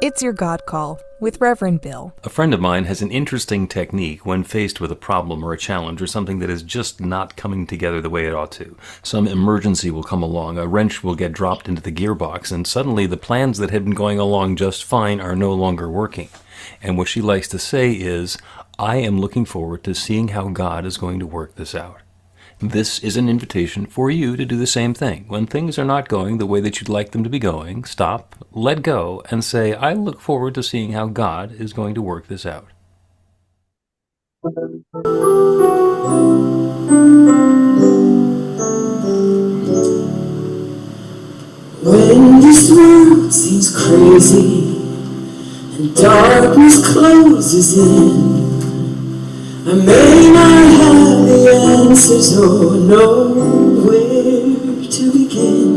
It's Your God Call with Reverend Bill. A friend of mine has an interesting technique when faced with a problem or a challenge or something that is just not coming together the way it ought to. Some emergency will come along, a wrench will get dropped into the gearbox, and suddenly the plans that had been going along just fine are no longer working. And what she likes to say is, I am looking forward to seeing how God is going to work this out. This is an invitation for you to do the same thing. When things are not going the way that you'd like them to be going, stop, let go, and say, I look forward to seeing how God is going to work this out. When this world seems crazy and darkness closes in, I may not have the answers or know where to begin,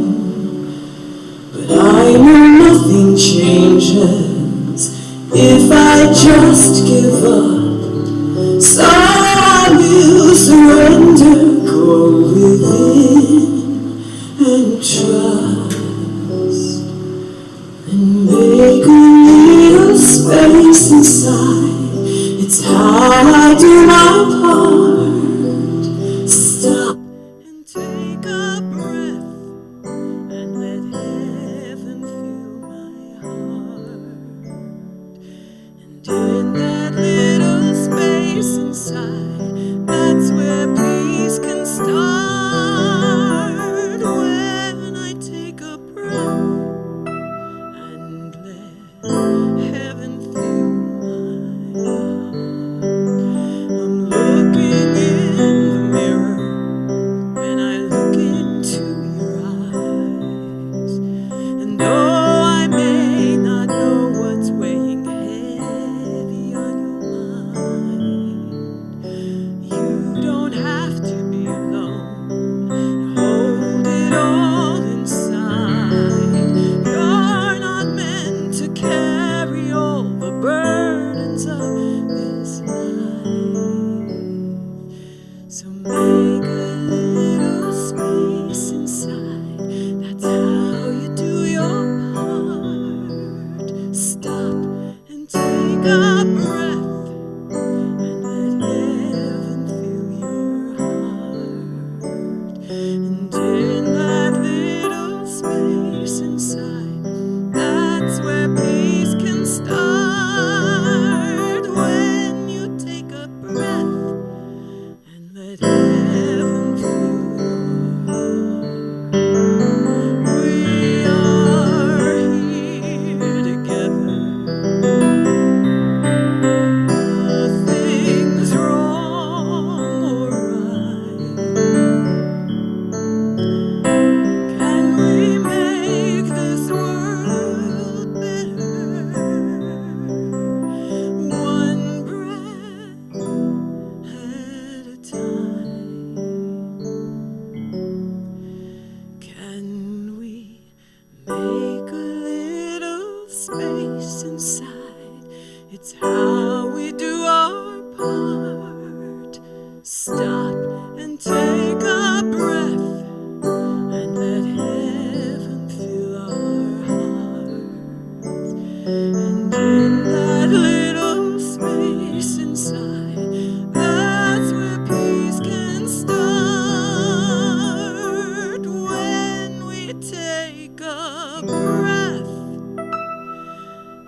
but I know nothing changes if I just give up. So I will surrender, go within and trust, and make a little space inside. It's how I do my part. Stop and take a breath and let heaven fill my heart. And in that little space inside, that's where peace can start. When I take a breath and let heaven fill my heart. I'm looking in the mirror when I look into your eyes, and though I may not know what's weighing heavy on your mind, you don't have to be alone. Hold it all inside. You're not meant to carry all the burdens of this life. So make a little space inside. That's how you do your part. Stop and take a breath and let heaven fill your heart. And in that little space inside, that's where peace can start. When you take a breath and let heaven fill your heart. We are here together. Nothing's wrong or right. Can we make this world better? One breath at a time. Can we make a little space inside? It's how we do our part. Stop and take a breath and let heaven fill our hearts. And in that little space inside, that's where peace can start. When we take a breath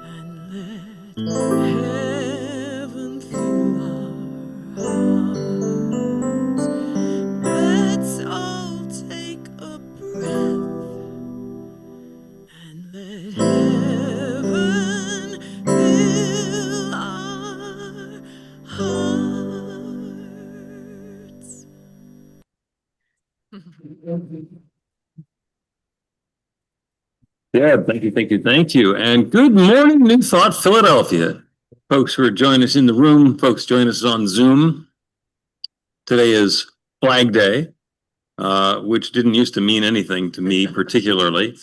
and let heaven fill our hearts. Let's all take a breath and let heaven fill our hearts. Yeah, thank you. And good morning, New Thought, Philadelphia. Folks who are joining us in the room, folks join us on Zoom. Today is Flag Day, which didn't used to mean anything to me particularly.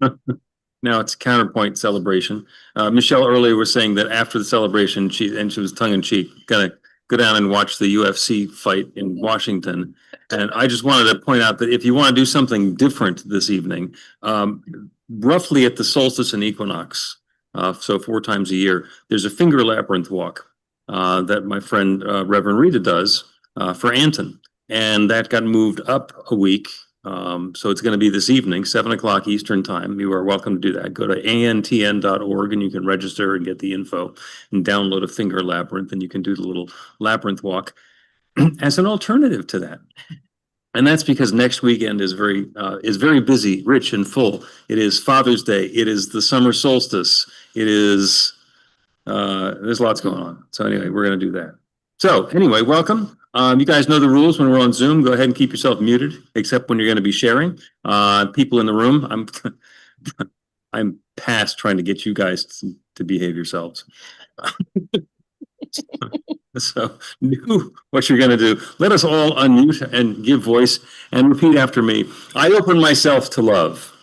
Now it's a counterpoint celebration. Michelle earlier was saying that after the celebration, she was tongue in cheek, kind of go down and watch the UFC fight in Washington. And I just wanted to point out that if you want to do something different this evening, roughly at the solstice and equinox, so 4 times a year, there's a finger labyrinth walk that my friend Reverend Rita does for Anton. And that got moved up a week. So it's going to be this evening, 7 o'clock Eastern time. You are welcome to do that. Go to antn.org and you can register and get the info and download a finger labyrinth, and you can do the little labyrinth walk as an alternative to that. And that's because next weekend is very busy, rich, and full. It is Father's Day. It is the summer solstice. It is there's lots going on. So anyway, we're going to do that. So anyway, welcome. You guys know the rules when we're on Zoom. Go ahead and keep yourself muted, except when you're going to be sharing. People in the room, I'm past trying to get you guys to behave yourselves. So do what you're going to do. Let us all unmute and give voice and repeat after me. I open myself to love.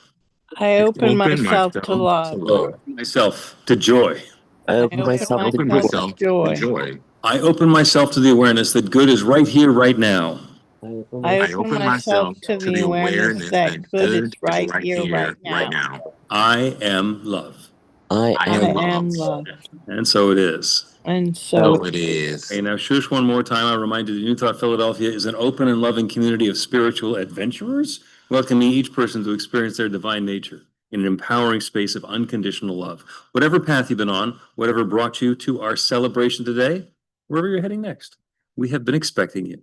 I open myself to love. Myself to joy. I open myself to joy. I open myself to the awareness that good is right here, right now. I open myself to the awareness that good is right here, right now. I am love. I am love. And so it is. And so it is. Okay, now shush one more time. I'll remind you that New Thought Philadelphia is an open and loving community of spiritual adventurers, welcoming each person to experience their divine nature in an empowering space of unconditional love. Whatever path you've been on, whatever brought you to our celebration today, wherever you're heading next, we have been expecting you.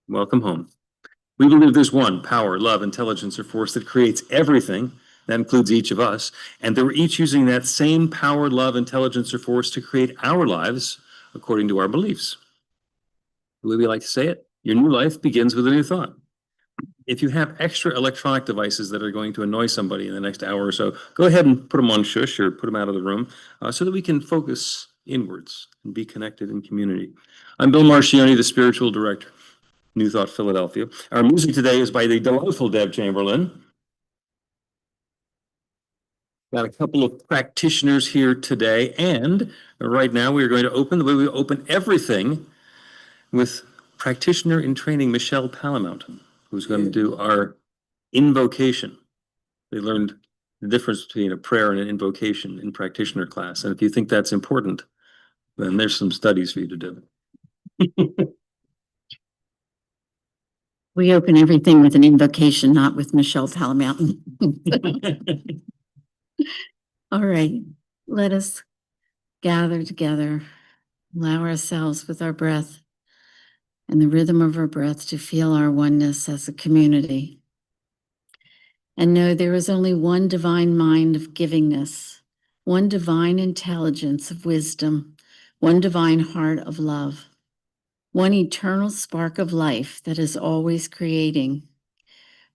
Welcome home. We believe there's one power, love, intelligence, or force that creates everything. That includes each of us. And that we're each using that same power, love, intelligence, or force to create our lives according to our beliefs. The way we like to say it, your new life begins with a new thought. If you have extra electronic devices that are going to annoy somebody in the next hour or so, go ahead and put them on shush or put them out of the room so that we can focus inwards and be connected in community. I'm Bill Marchiony, the spiritual director, New Thought Philadelphia. Our music today is by the delightful Deb Chamberlin. Got a couple of practitioners here today, and right now we are going to open the way we open everything with practitioner in training Michelle Palamountain, who's going to do our invocation. They learned the difference between a prayer and an invocation in practitioner class, and if you think that's important, then there's some studies for you to do. We open everything with an invocation, not with Michelle Palamountain. All right, let us gather together, allow ourselves with our breath and the rhythm of our breath to feel our oneness as a community. And know there is only one divine mind of givingness, one divine intelligence of wisdom, one divine heart of love, one eternal spark of life that is always creating.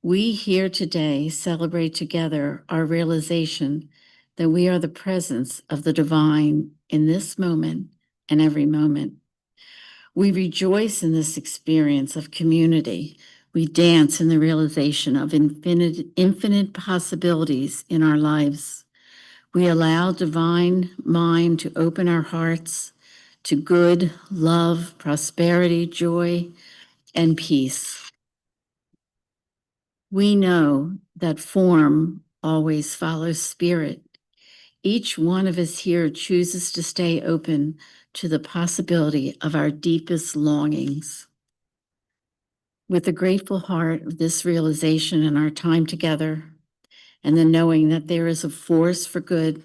We here today celebrate together our realization that we are the presence of the divine in this moment and every moment. We rejoice in this experience of community. We dance in the realization of infinite possibilities in our lives. We allow divine mind to open our hearts to good, love, prosperity, joy, and peace. We know that form always follows spirit. Each one of us here chooses to stay open to the possibility of our deepest longings. With a grateful heart of this realization and our time together, and the knowing that there is a force for good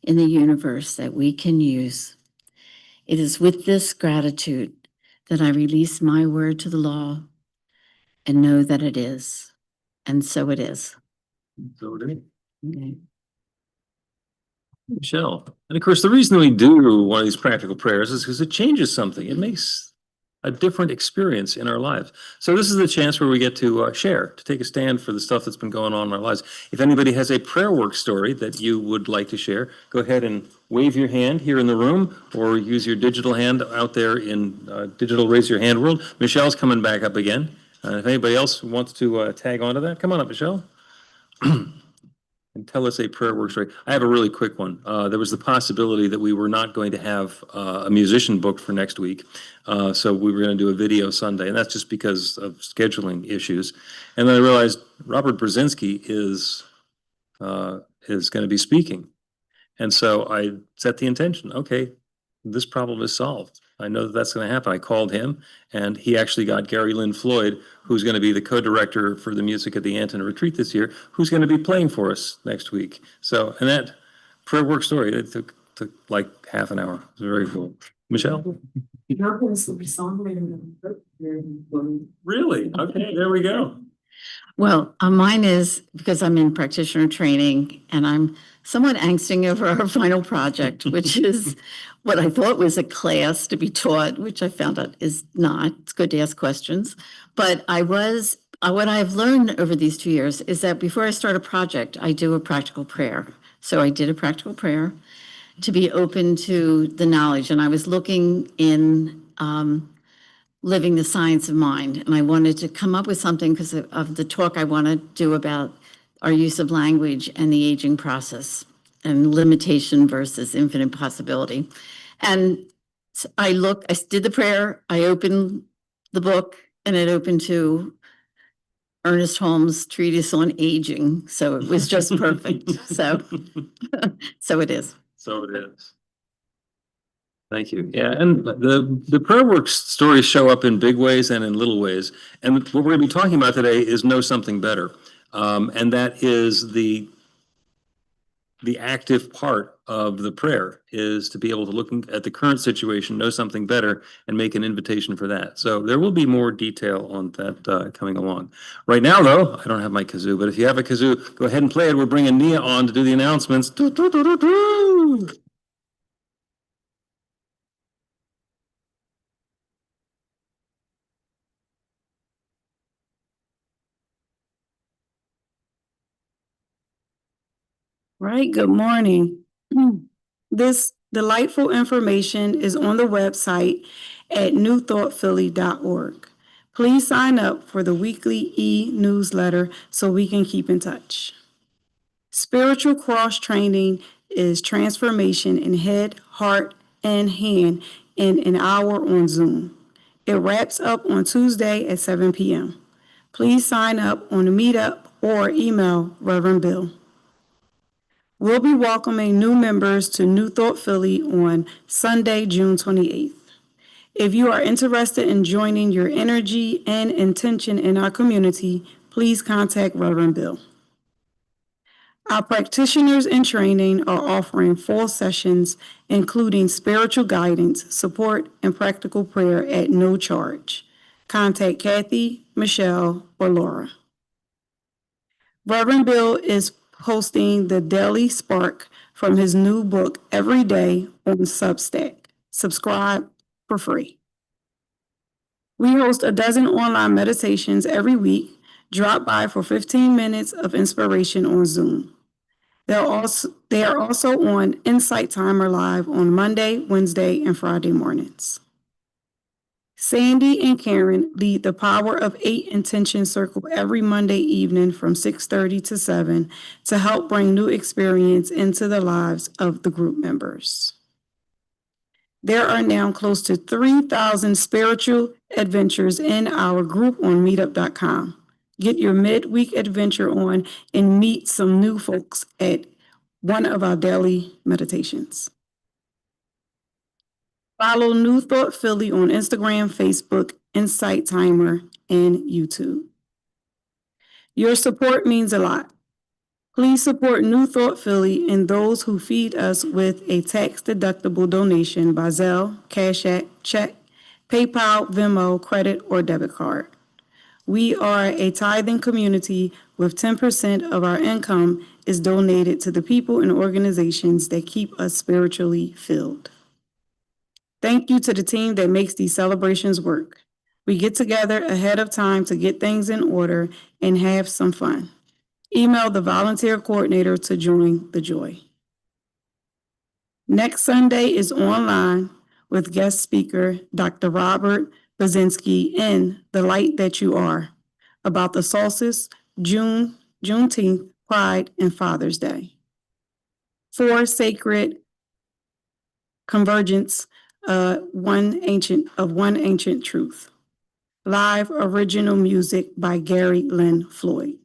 in the universe that we can use. It is with this gratitude that I release my word to the law and know that it is. And so it is. So it is. Okay. Michelle. And of course, the reason we do one of these practical prayers is because it changes something. It makes a different experience in our lives. So this is the chance where we get to share, to take a stand for the stuff that's been going on in our lives. If anybody has a prayer work story that you would like to share, go ahead and wave your hand here in the room or use your digital hand out there in digital raise your hand world. Michelle's coming back up again. If anybody else wants to tag onto that, come on up, Michelle. And And tell us a prayer work story. I have a really quick one. There was the possibility that we were not going to have a musician booked for next week. So we were going to do a video Sunday, and that's just because of scheduling issues. And then I realized Robert Brzezinski is going to be speaking. And so I set the intention, okay, this problem is solved. I know that that's going to happen. I called him, and he actually got Gary Lynn Floyd, who's going to be the co-director for the music at the Anton Retreat this year, who's going to be playing for us next week. So, and that prayer work story, it took like half an hour. It was very cool. Michelle? Really? Okay, there we go. Well, mine is because I'm in practitioner training and I'm somewhat angsting over our final project, which is what I thought was a class to be taught, which I found out is not. It's good to ask questions. But what I've learned over these 2 years is that before I start a project, I do a practical prayer. So I did a practical prayer to be open to the knowledge. And I was looking in Living the Science of Mind. And I wanted to come up with something because of the talk I want to do about our use of language and the aging process and limitation versus infinite possibility. And I did the prayer, I opened the book, and it opened to Ernest Holmes' treatise on aging. So it was just perfect. So it is. So it is. Thank you. Yeah, and the prayer work stories show up in big ways and in little ways. And what we're going to be talking about today is know something better. And that is the active part of the prayer is to be able to look at the current situation, know something better, and make an invitation for that. So there will be more detail on that coming along. Right now, though, I don't have my kazoo, but if you have a kazoo, go ahead and play it. We're bringing Nia on to do the announcements. Doo, doo, doo, doo, doo. Right, good morning. This delightful information is on the website at newthoughtphilly.org. Please sign up for the weekly e-newsletter so we can keep in touch. Spiritual cross training is transformation in head, heart, and hand in an hour on Zoom. It wraps up on Tuesday at 7 p.m. Please sign up on the Meetup or email Reverend Bill. We'll be welcoming new members to New Thought Philly on Sunday, June 28th. If you are interested in joining your energy and intention in our community, please contact Reverend Bill. Our practitioners in training are offering full sessions, including spiritual guidance, support, and practical prayer at no charge. Contact Kathy, Michelle, or Laura. Reverend Bill is posting the Daily Spark from his new book every day on Substack. Subscribe for free. We host a dozen online meditations every week. Drop by for 15 minutes of inspiration on Zoom. They are also on Insight Timer Live on Monday, Wednesday, and Friday mornings. Sandy and Karen lead the Power of 8 Intention Circle every Monday evening from 6:30 to 7 to help bring new experience into the lives of the group members. There are now close to 3,000 spiritual adventures in our group on meetup.com. Get your midweek adventure on and meet some new folks at one of our daily meditations. Follow New Thought Philly on Instagram, Facebook, Insight Timer, and YouTube. Your support means a lot. Please support New Thought Philly and those who feed us with a tax-deductible donation by Zelle, Cash App, check, PayPal, Venmo, credit, or debit card. We are a tithing community with 10% of our income is donated to the people and organizations that keep us spiritually filled. Thank you to the team that makes these celebrations work. We get together ahead of time to get things in order and have some fun. Email the volunteer coordinator to join the joy. Next Sunday is online with guest speaker Dr. Robert Brzezinski in The Light That You Are about the solstice, Juneteenth, Pride, and Father's Day. 4, sacred convergence one ancient truth. Live original music by Gary Lynn Floyd.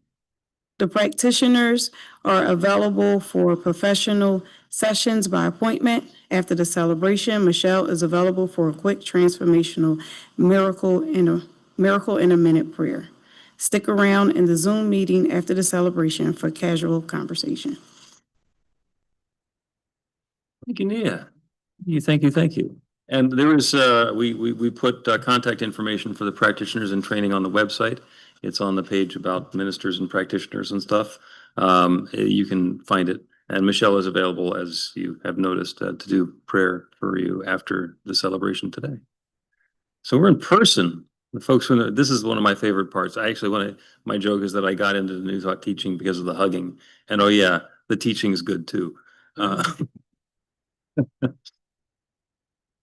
The practitioners are available for professional sessions by appointment. After the celebration, Michelle is available for a quick transformational miracle in a minute prayer. Stick around in the Zoom meeting after the celebration for casual conversation. Thank you, Nia. Thank you. And there is, we put contact information for the practitioners in training on the website. It's on the page about ministers and practitioners and stuff. You can find it. And Michelle is available, as you have noticed, to do prayer for you after the celebration today. So we're in person. The folks who know, this is one of my favorite parts. I actually my joke is that I got into the New Thought teaching because of the hugging. And oh yeah, the teaching is good too.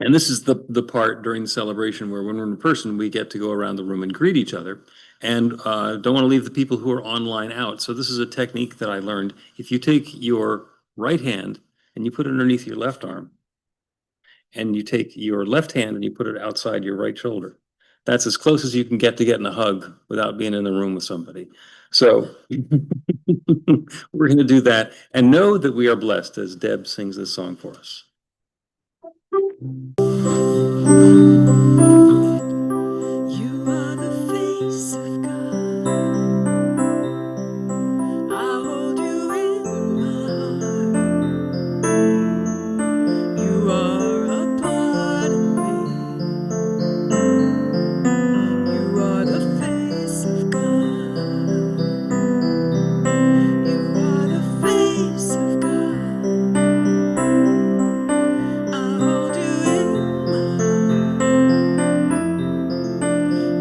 And this is the part during the celebration where when we're in person, we get to go around the room and greet each other and don't want to leave the people who are online out. So this is a technique that I learned. If you take your right hand and you put it underneath your left arm, and you take your left hand and you put it outside your right shoulder, that's as close as you can get to getting a hug without being in the room with somebody. So we're going to do that and know that we are blessed as Deb sings this song for us. You are the face of God. I hold you in my heart. You are a part of me. You are the face of God. You are the face of God. I hold you in my heart.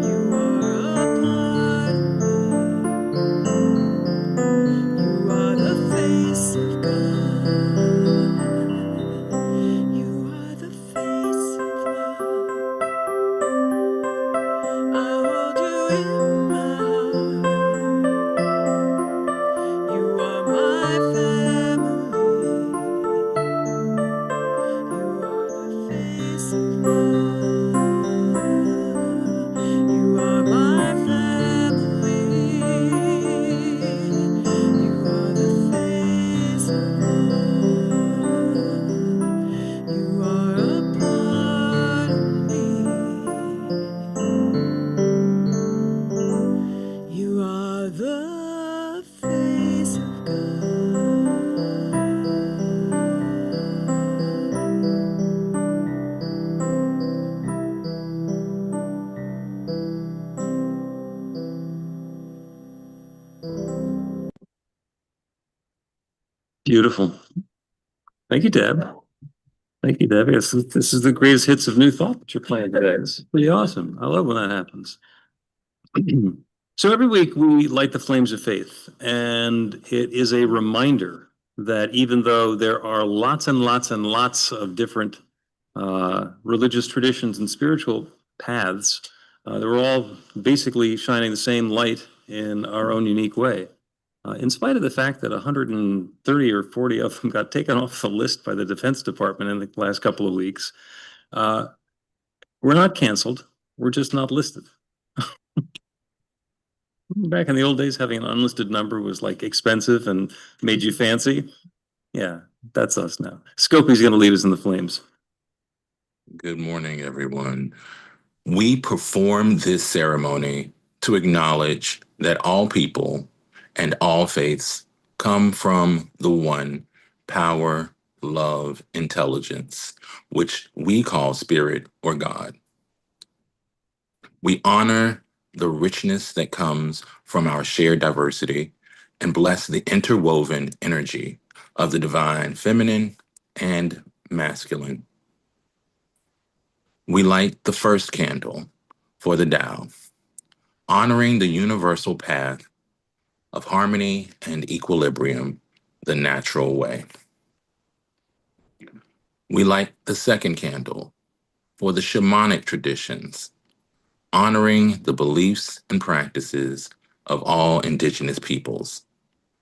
You are a part of me. You are the face of God. You are the face of love. I hold you in my heart. You are my family. You are the face of love. You are my family. You are the face of love. You are a part of me. You are the face of God. Beautiful. Thank you, Deb. Thank you, Deb. Yes, this is the greatest hits of New Thought that you're playing today. It's pretty awesome. I love when that happens. So every week we light the flames of faith, and it is a reminder that even though there are lots and lots and lots of different religious traditions and spiritual paths, they're all basically shining the same light in our own unique way. In spite of the fact that 130 or 40 of them got taken off the list by the Defense Department in the last couple of weeks, we're not canceled. We're just not listed. Back in the old days, having an unlisted number was like expensive and made you fancy. Yeah, that's us now. Scopey's going to lead us in the flames. Good morning, everyone. We perform this ceremony to acknowledge that all people and all faiths come from the one power, love, intelligence, which we call spirit or God. We honor the richness that comes from our shared diversity and bless the interwoven energy of the divine feminine and masculine. We light the first candle for the Tao, honoring the universal path of harmony and equilibrium, the natural way. We light the second candle for the shamanic traditions, honoring the beliefs and practices of all indigenous peoples.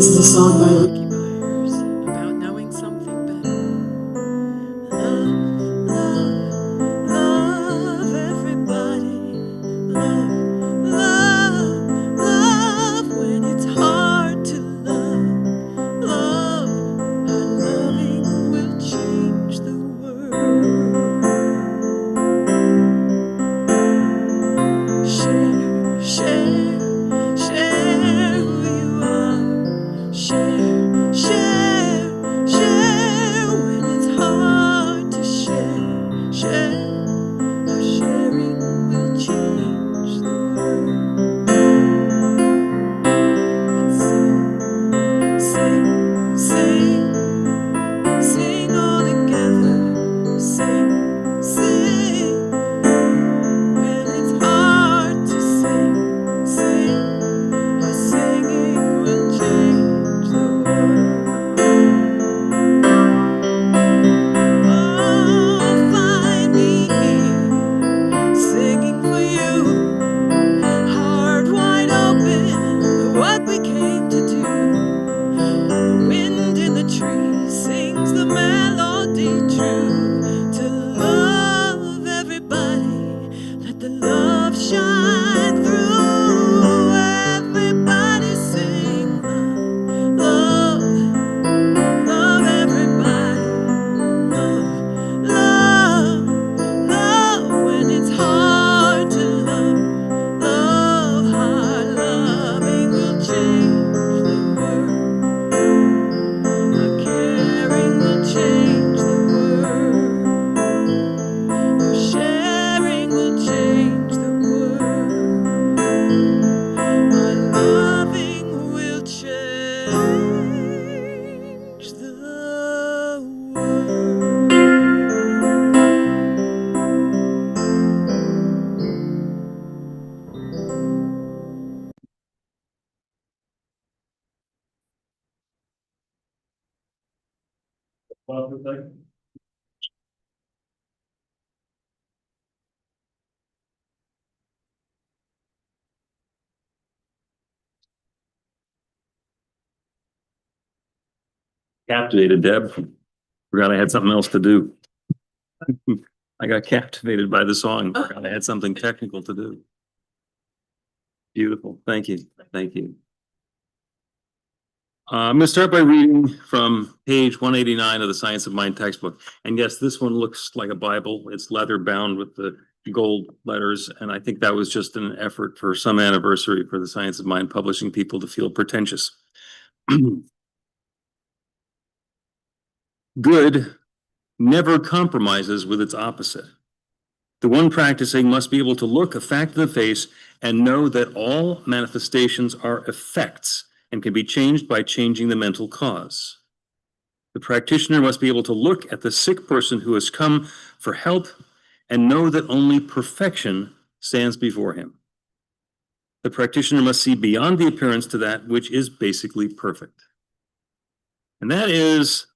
This is a song by Ricky Byers about knowing something better. Love, love, love everybody. Love, love, love when it's hard to love. Love, our loving will change the world. Share, share, share who you are. Share, share, share when it's hard to share. Share, our sharing will change the world. Let's sing, sing, sing all together. Sing, sing. When it's hard to sing, sing, our singing will change the world. Oh, find me here, singing for you, heart wide open for what we came to do. The wind in the trees sings the melody true. To love everybody, let the love shine through. Everybody sing love, love, love everybody. Love, love, love when it's hard to love. Love, our loving will change the world. Our caring will change the world. Our sharing will change the world. Our loving will change the world. Captivated, Deb. Forgot I had something else to do. I got captivated by the song. Forgot I had something technical to do. Beautiful. Thank you. Thank you. I'm going to start by reading from page 189 of the Science of Mind textbook. And yes, this one looks like a Bible. It's leather bound with the gold letters. And I think that was just an effort for some anniversary for the Science of Mind publishing people to feel pretentious. Good never compromises with its opposite. The one practicing must be able to look a fact in the face and know that all manifestations are effects and can be changed by changing the mental cause. The practitioner must be able to look at the sick person who has come for help and know that only perfection stands before him. The practitioner must see beyond the appearance to that which is basically perfect. And that is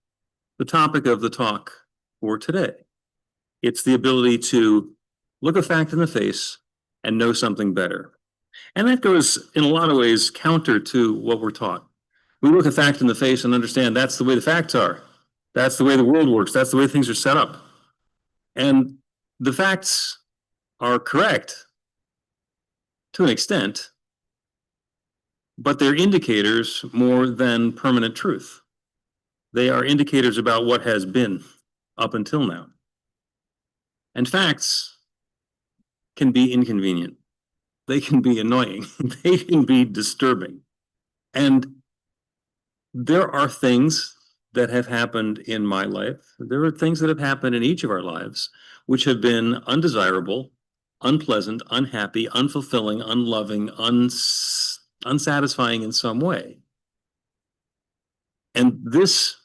the topic of the talk for today. It's the ability to look a fact in the face and know something better. And that goes in a lot of ways counter to what we're taught. We look a fact in the face and understand that's the way the facts are. That's the way the world works. That's the way things are set up. And the facts are correct to an extent, but they're indicators more than permanent truth. They are indicators about what has been up until now. And facts can be inconvenient. They can be annoying. They can be disturbing. And there are things that have happened in my life. There are things that have happened in each of our lives which have been undesirable, unpleasant, unhappy, unfulfilling, unloving, unsatisfying in some way. And this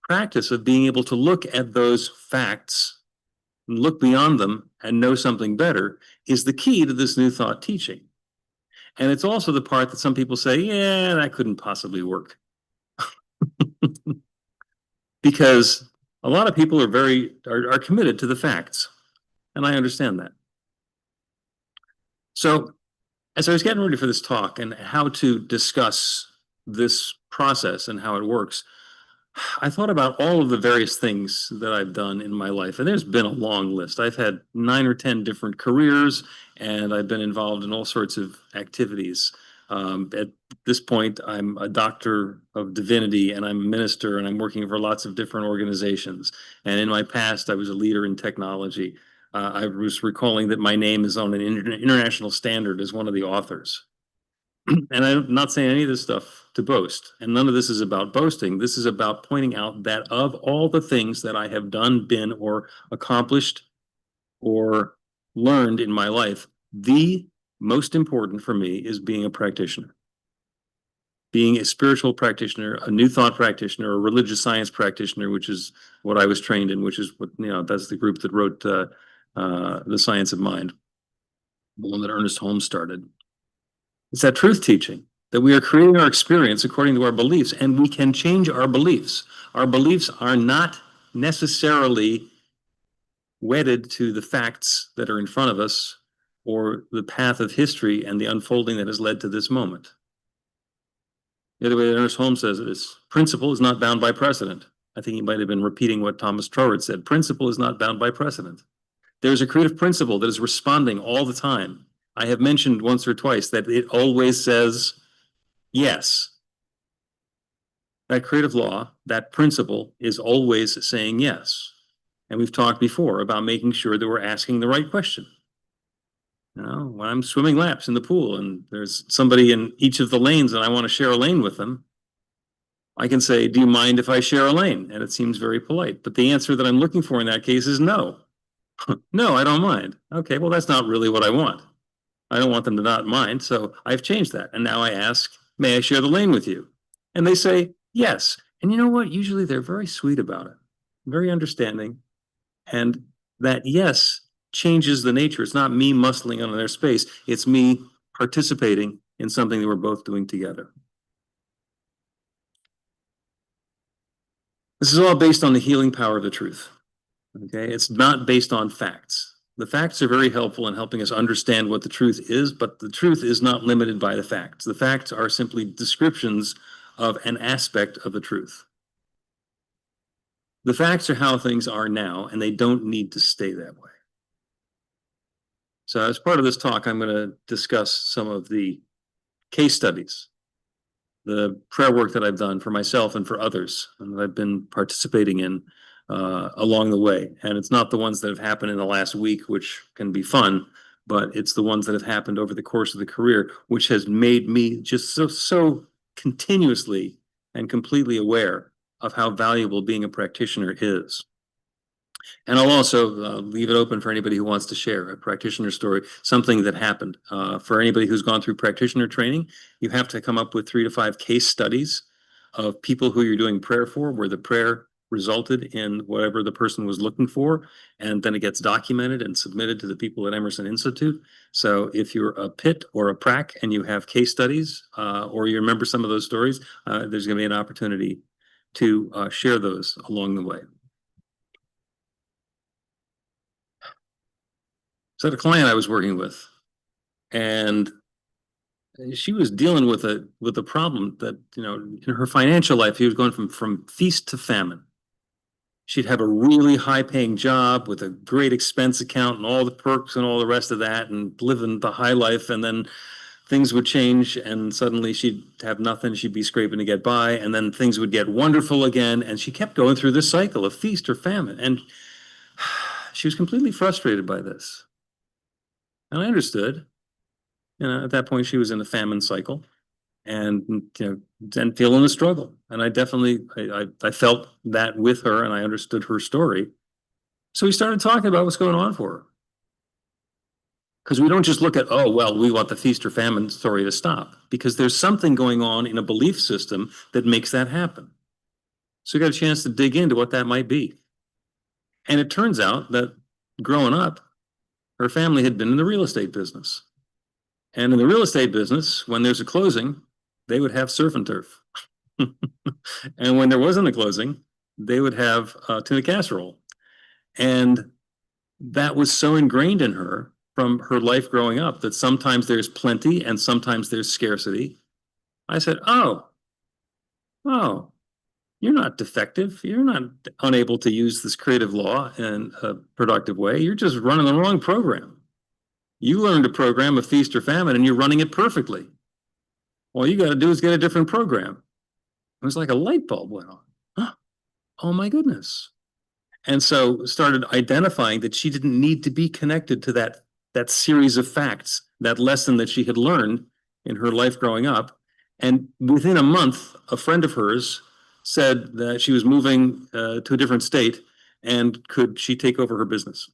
practice of being able to look at those facts, look beyond them, and know something better is the key to this new thought teaching. And it's also the part that some people say, yeah, that couldn't possibly work. Because a lot of people are committed to the facts. And I understand that. So as I was getting ready for this talk and how to discuss this process and how it works, I thought about all of the various things that I've done in my life, and there's been a long list. I've had 9 or 10 different careers, and I've been involved in all sorts of activities. At this point, I'm a doctor of divinity, and I'm a minister, and I'm working for lots of different organizations. And in my past, I was a leader in technology. I was recalling that my name is on an international standard as one of the authors. And I'm not saying any of this stuff to boast, and none of this is about boasting. This is about pointing out that of all the things that I have done, been, or accomplished, or learned in my life, the most important for me is being a practitioner. Being a spiritual practitioner, a new thought practitioner, a religious science practitioner, which is what I was trained in, which is what, that's the group that wrote The Science of Mind, the one that Ernest Holmes started. It's that truth teaching, that we are creating our experience according to our beliefs, and we can change our beliefs. Our beliefs are not necessarily wedded to the facts that are in front of us or the path of history and the unfolding that has led to this moment. The other way that Ernest Holmes says it is, principle is not bound by precedent. I think he might have been repeating what Thomas Troward said. Principle is not bound by precedent. There's a creative principle that is responding all the time. I have mentioned once or twice that it always says yes. That creative law, that principle, is always saying yes. And we've talked before about making sure that we're asking the right question. When I'm swimming laps in the pool and there's somebody in each of the lanes and I want to share a lane with them, I can say, do you mind if I share a lane? And it seems very polite. But the answer that I'm looking for in that case is no. No, I don't mind. Okay, well, that's not really what I want. I don't want them to not mind, so I've changed that. And now I ask, may I share the lane with you? And they say, yes. And you know what? Usually they're very sweet about it, very understanding. And that yes changes the nature. It's not me muscling on their space. It's me participating in something that we're both doing together. This is all based on the healing power of the truth. Okay, it's not based on facts. The facts are very helpful in helping us understand what the truth is, but the truth is not limited by the facts. The facts are simply descriptions of an aspect of the truth. The facts are how things are now, and they don't need to stay that way. So as part of this talk, I'm going to discuss some of the case studies, the prayer work that I've done for myself and for others, and that I've been participating in along the way. And it's not the ones that have happened in the last week, which can be fun, but it's the ones that have happened over the course of the career, which has made me just so continuously and completely aware of how valuable being a practitioner is. And I'll also leave it open for anybody who wants to share a practitioner story, something that happened. For anybody who's gone through practitioner training, you have to come up with 3 to 5 case studies of people who you're doing prayer for, where the prayer resulted in whatever the person was looking for, and then it gets documented and submitted to the people at Emerson Institute. So if you're a PIT or a PRAC and you have case studies, or you remember some of those stories, there's going to be an opportunity to share those along the way. So I had a client I was working with, and she was dealing with a problem that, in her financial life, she was going from feast to famine. She'd have a really high paying job with a great expense account and all the perks and all the rest of that, and living the high life. And then things would change and suddenly she'd have nothing. She'd be scraping to get by, and then things would get wonderful again. And she kept going through this cycle of feast or famine. And she was completely frustrated by this. And I understood. At that point, she was in a famine cycle, and and feeling the struggle. And I definitely, I felt that with her, and I understood her story. So we started talking about what's going on for her. Because we don't just look at, oh, well, we want the feast or famine story to stop, because there's something going on in a belief system that makes that happen. So we got a chance to dig into what that might be. And it turns out that growing up, her family had been in the real estate business. And in the real estate business, when there's a closing, they would have surf and turf. And when there wasn't a closing, they would have tuna casserole. And that was so ingrained in her from her life growing up that sometimes there's plenty and sometimes there's scarcity. I said, oh, oh, you're not defective. You're not unable to use this creative law in a productive way. You're just running the wrong program. You learned to program a feast or famine and you're running it perfectly. All you got to do is get a different program. It was like a light bulb went on. Oh my goodness. And so started identifying that she didn't need to be connected to that series of facts, that lesson that she had learned in her life growing up. And within a month, a friend of hers said that she was moving to a different state and could she take over her business.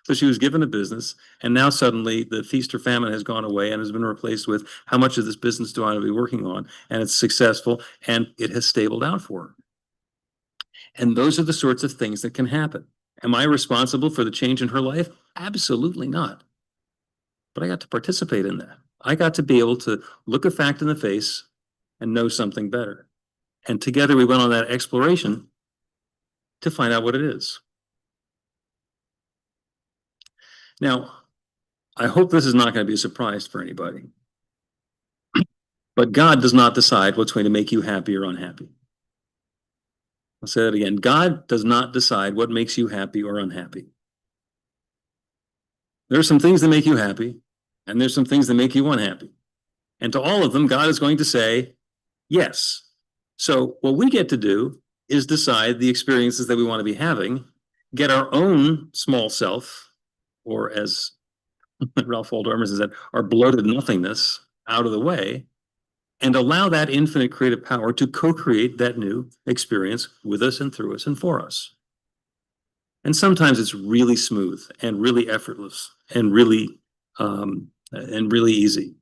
So she was given a business, and now suddenly the feast or famine has gone away and has been replaced with how much of this business do I want to be working on? And it's successful and it has stabled out for her. And those are the sorts of things that can happen. Am I responsible for the change in her life? Absolutely not. But I got to participate in that. I got to be able to look a fact in the face and know something better. And together we went on that exploration to find out what it is. Now, I hope this is not going to be a surprise for anybody. But God does not decide what's going to make you happy or unhappy. I'll say that again. God does not decide what makes you happy or unhappy. There are some things that make you happy, and there's some things that make you unhappy. And to all of them, God is going to say yes. So what we get to do is decide the experiences that we want to be having, get our own small self, or as Ralph Waldo Emerson said, our bloated nothingness out of the way, and allow that infinite creative power to co-create that new experience with us and through us and for us. And sometimes it's really smooth and really effortless and really easy.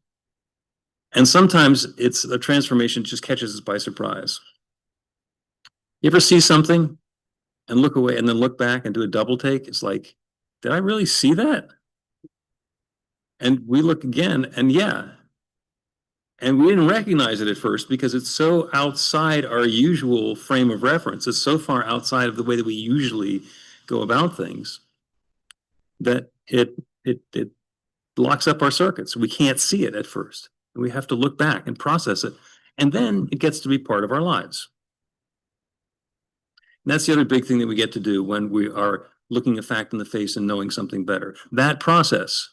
And sometimes it's a transformation just catches us by surprise. You ever see something and look away and then look back and do a double take? It's like, did I really see that? And we look again and yeah. And we didn't recognize it at first because it's so outside our usual frame of reference. It's so far outside of the way that we usually go about things that it locks up our circuits. We can't see it at first. We have to look back and process it. And then it gets to be part of our lives. And that's the other big thing that we get to do when we are looking a fact in the face and knowing something better. That process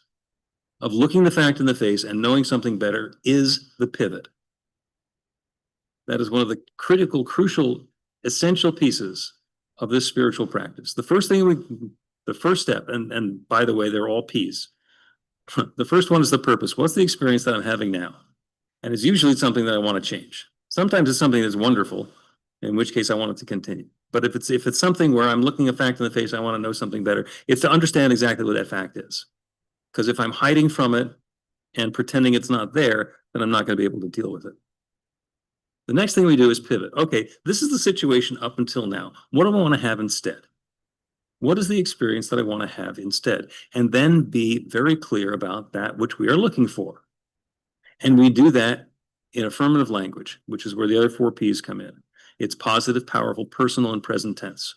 of looking the fact in the face and knowing something better is the pivot. That is one of the critical, crucial, essential pieces of this spiritual practice. The first step, and by the way, they're all P's. The first one is the purpose. What's the experience that I'm having now? And it's usually something that I want to change. Sometimes it's something that's wonderful, in which case I want it to continue. But if it's something where I'm looking a fact in the face, I want to know something better, it's to understand exactly what that fact is. Because if I'm hiding from it and pretending it's not there, then I'm not going to be able to deal with it. The next thing we do is pivot. Okay, this is the situation up until now. What do I want to have instead? What is the experience that I want to have instead? And then be very clear about that which we are looking for. And we do that in affirmative language, which is where the other 4 P's come in. It's positive, powerful, personal, and present tense.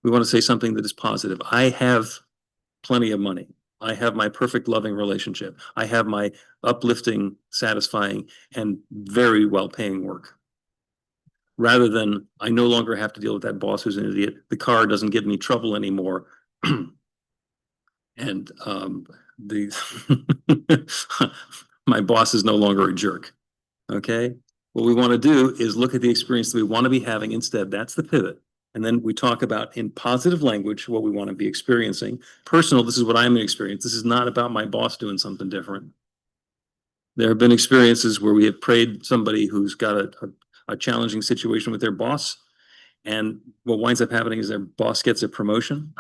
We want to say something that is positive. I have plenty of money. I have my perfect loving relationship. I have my uplifting, satisfying, and very well-paying work. Rather than, I no longer have to deal with that boss who's an idiot. The car doesn't give me trouble anymore. And my boss is no longer a jerk. Okay? What we want to do is look at the experience that we want to be having instead. That's the pivot. And then we talk about in positive language what we want to be experiencing. Personal, this is what I'm experiencing. This is not about my boss doing something different. There have been experiences where we have prayed somebody who's got a challenging situation with their boss, and what winds up happening is their boss gets a promotion.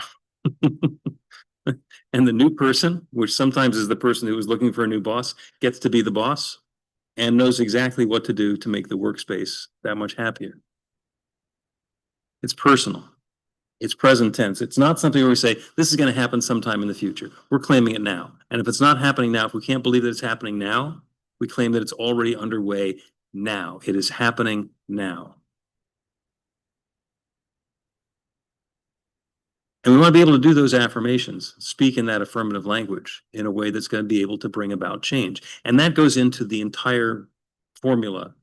And the new person, which sometimes is the person who is looking for a new boss, gets to be the boss and knows exactly what to do to make the workspace that much happier. It's personal. It's present tense. It's not something where we say, this is going to happen sometime in the future. We're claiming it now. And if it's not happening now, if we can't believe that it's happening now, we claim that it's already underway now. It is happening now. And we want to be able to do those affirmations, speak in that affirmative language in a way that's going to be able to bring about change. And that goes into the entire formula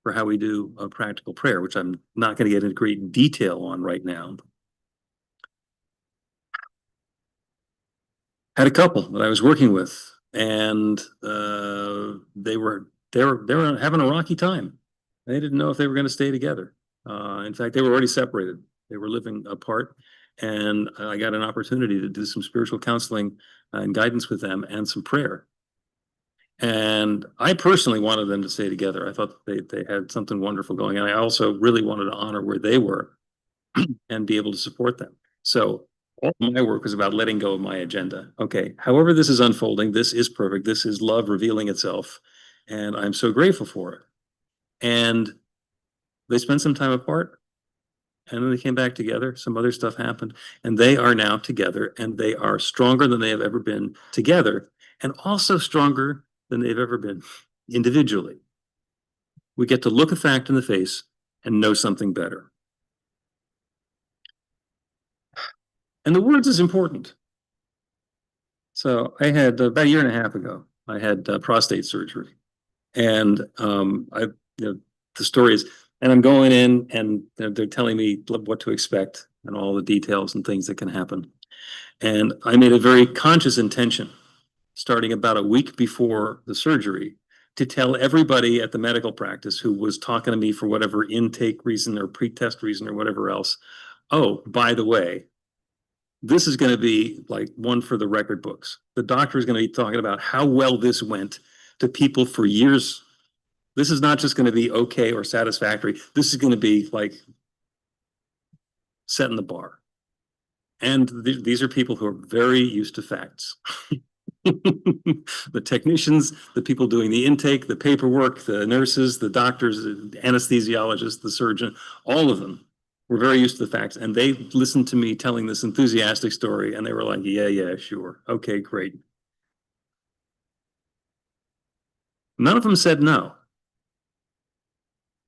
for how we do a practical prayer, which I'm not going to get into great detail on right now. Had a couple that I was working with, and they were having a rocky time. They didn't know if they were going to stay together. In fact, they were already separated. They were living apart, and I got an opportunity to do some spiritual counseling and guidance with them and some prayer. And I personally wanted them to stay together. I thought they had something wonderful going on. I also really wanted to honor where they were and be able to support them. So all my work was about letting go of my agenda. Okay, however this is unfolding, this is perfect. This is love revealing itself. And I'm so grateful for it. And they spent some time apart, and then they came back together. Some other stuff happened, and they are now together, and they are stronger than they have ever been together, and also stronger than they've ever been individually. We get to look a fact in the face and know something better. And the words is important. So I had about a year and a half ago, I had prostate surgery, and the story is, and I'm going in, and they're telling me what to expect and all the details and things that can happen. And I made a very conscious intention, starting about a week before the surgery, to tell everybody at the medical practice who was talking to me for whatever intake reason or pre-test reason or whatever else, oh, by the way, this is going to be like one for the record books. The doctor is going to be talking about how well this went to people for years. This is not just going to be okay or satisfactory. This is going to be like setting the bar. And these are people who are very used to facts. The technicians, the people doing the intake, the paperwork, the nurses, the doctors, the anesthesiologists, the surgeon, all of them were very used to the facts. And they listened to me telling this enthusiastic story, and they were like, yeah, sure. Okay, great. None of them said no.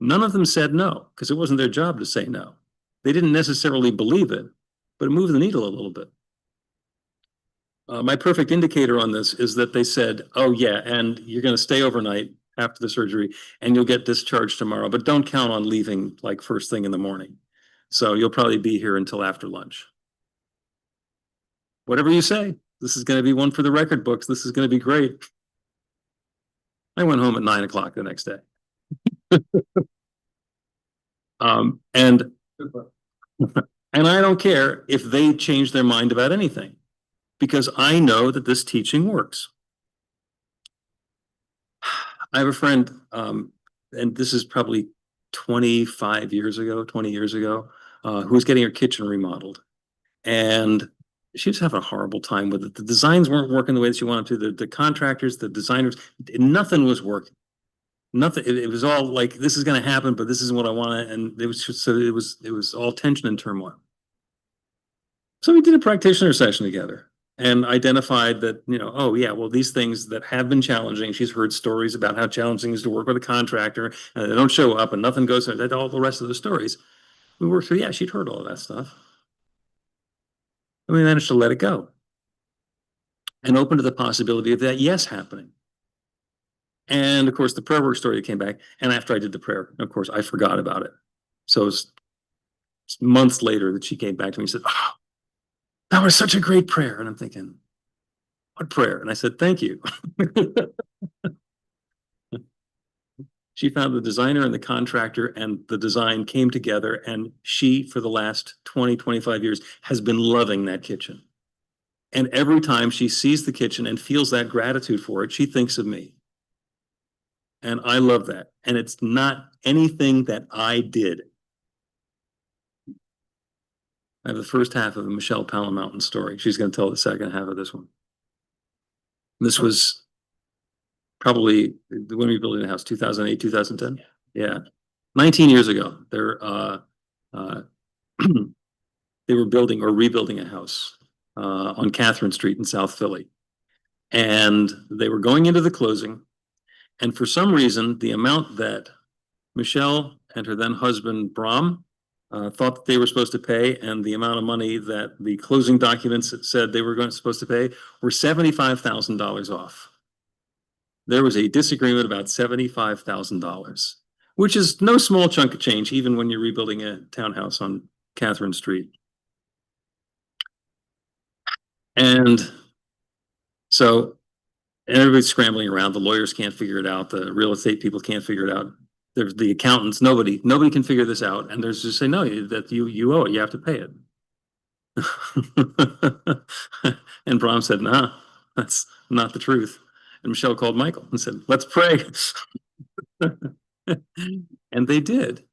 None of them said no, because it wasn't their job to say no. They didn't necessarily believe it, but it moved the needle a little bit. My perfect indicator on this is that they said, oh yeah, and you're going to stay overnight after the surgery, and you'll get discharged tomorrow, but don't count on leaving like first thing in the morning. So you'll probably be here until after lunch. Whatever you say, this is going to be one for the record books. This is going to be great. I went home at 9 o'clock the next day. And I don't care if they change their mind about anything, because I know that this teaching works. I have a friend, and this is probably 25 years ago, 20 years ago, who was getting her kitchen remodeled. And she was having a horrible time with it. The designs weren't working the way that she wanted to. The contractors, the designers, nothing was working. Nothing. It was all like, this is going to happen, but this isn't what I want. And it was just, so it was all tension and turmoil. So we did a practitioner session together and identified that, oh yeah, well, these things that have been challenging, she's heard stories about how challenging it is to work with a contractor and they don't show up and nothing goes, all the rest of the stories. We worked through, yeah, she'd heard all of that stuff. And we managed to let it go and open to the possibility of that yes happening. And of course, the prayer work story came back. And after I did the prayer, of course, I forgot about it. So it was months later that she came back to me and said, oh, that was such a great prayer. And I'm thinking, what prayer? And I said, thank you. She found the designer and the contractor, and the design came together. And she, for the last 20, 25 years, has been loving that kitchen. And every time she sees the kitchen and feels that gratitude for it, she thinks of me. And I love that. And it's not anything that I did. I have the first half of a Michelle Palamountain story. She's going to tell the second half of this one. This was probably when we were building the house, 2008, 2010. Yeah. 19 years ago, they were building or rebuilding a house on Catherine Street in South Philly. And they were going into the closing. And for some reason, the amount that Michelle and her then husband, Bram, thought that they were supposed to pay, and the amount of money that the closing documents said they were supposed to pay, were $75,000 off. there was a disagreement about $75,000, which is no small chunk of change, even when you're rebuilding a townhouse on Catherine Street. And so everybody's scrambling around. The lawyers can't figure it out. The real estate people can't figure it out. There's the accountants. Nobody can figure this out. And there's just say, no, that you owe it. You have to pay it. And Brom said, nah, that's not the truth. And Michelle called Michael and said, let's pray. And they did.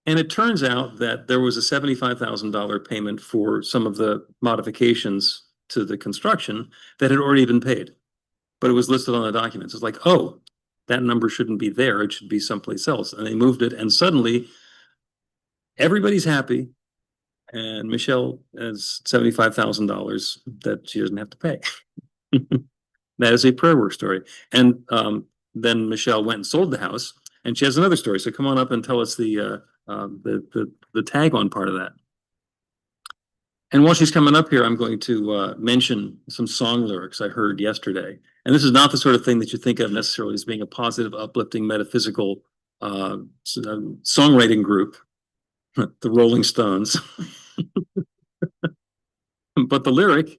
And it turns out that there was a $75,000 payment for some of the modifications to the construction that had already been paid, but it was listed on the documents. It's like, oh, that number shouldn't be there. It should be someplace else. And they moved it, and suddenly everybody's happy. And Michelle has $75,000 that she doesn't have to pay. That is a prayer work story. And then Michelle went and sold the house, and she has another story. So come on up and tell us the tag on part of that. And while she's coming up here, I'm going to mention some song lyrics I heard yesterday. And this is not the sort of thing that you think of necessarily as being a positive, uplifting, metaphysical songwriting group, the Rolling Stones. But the lyric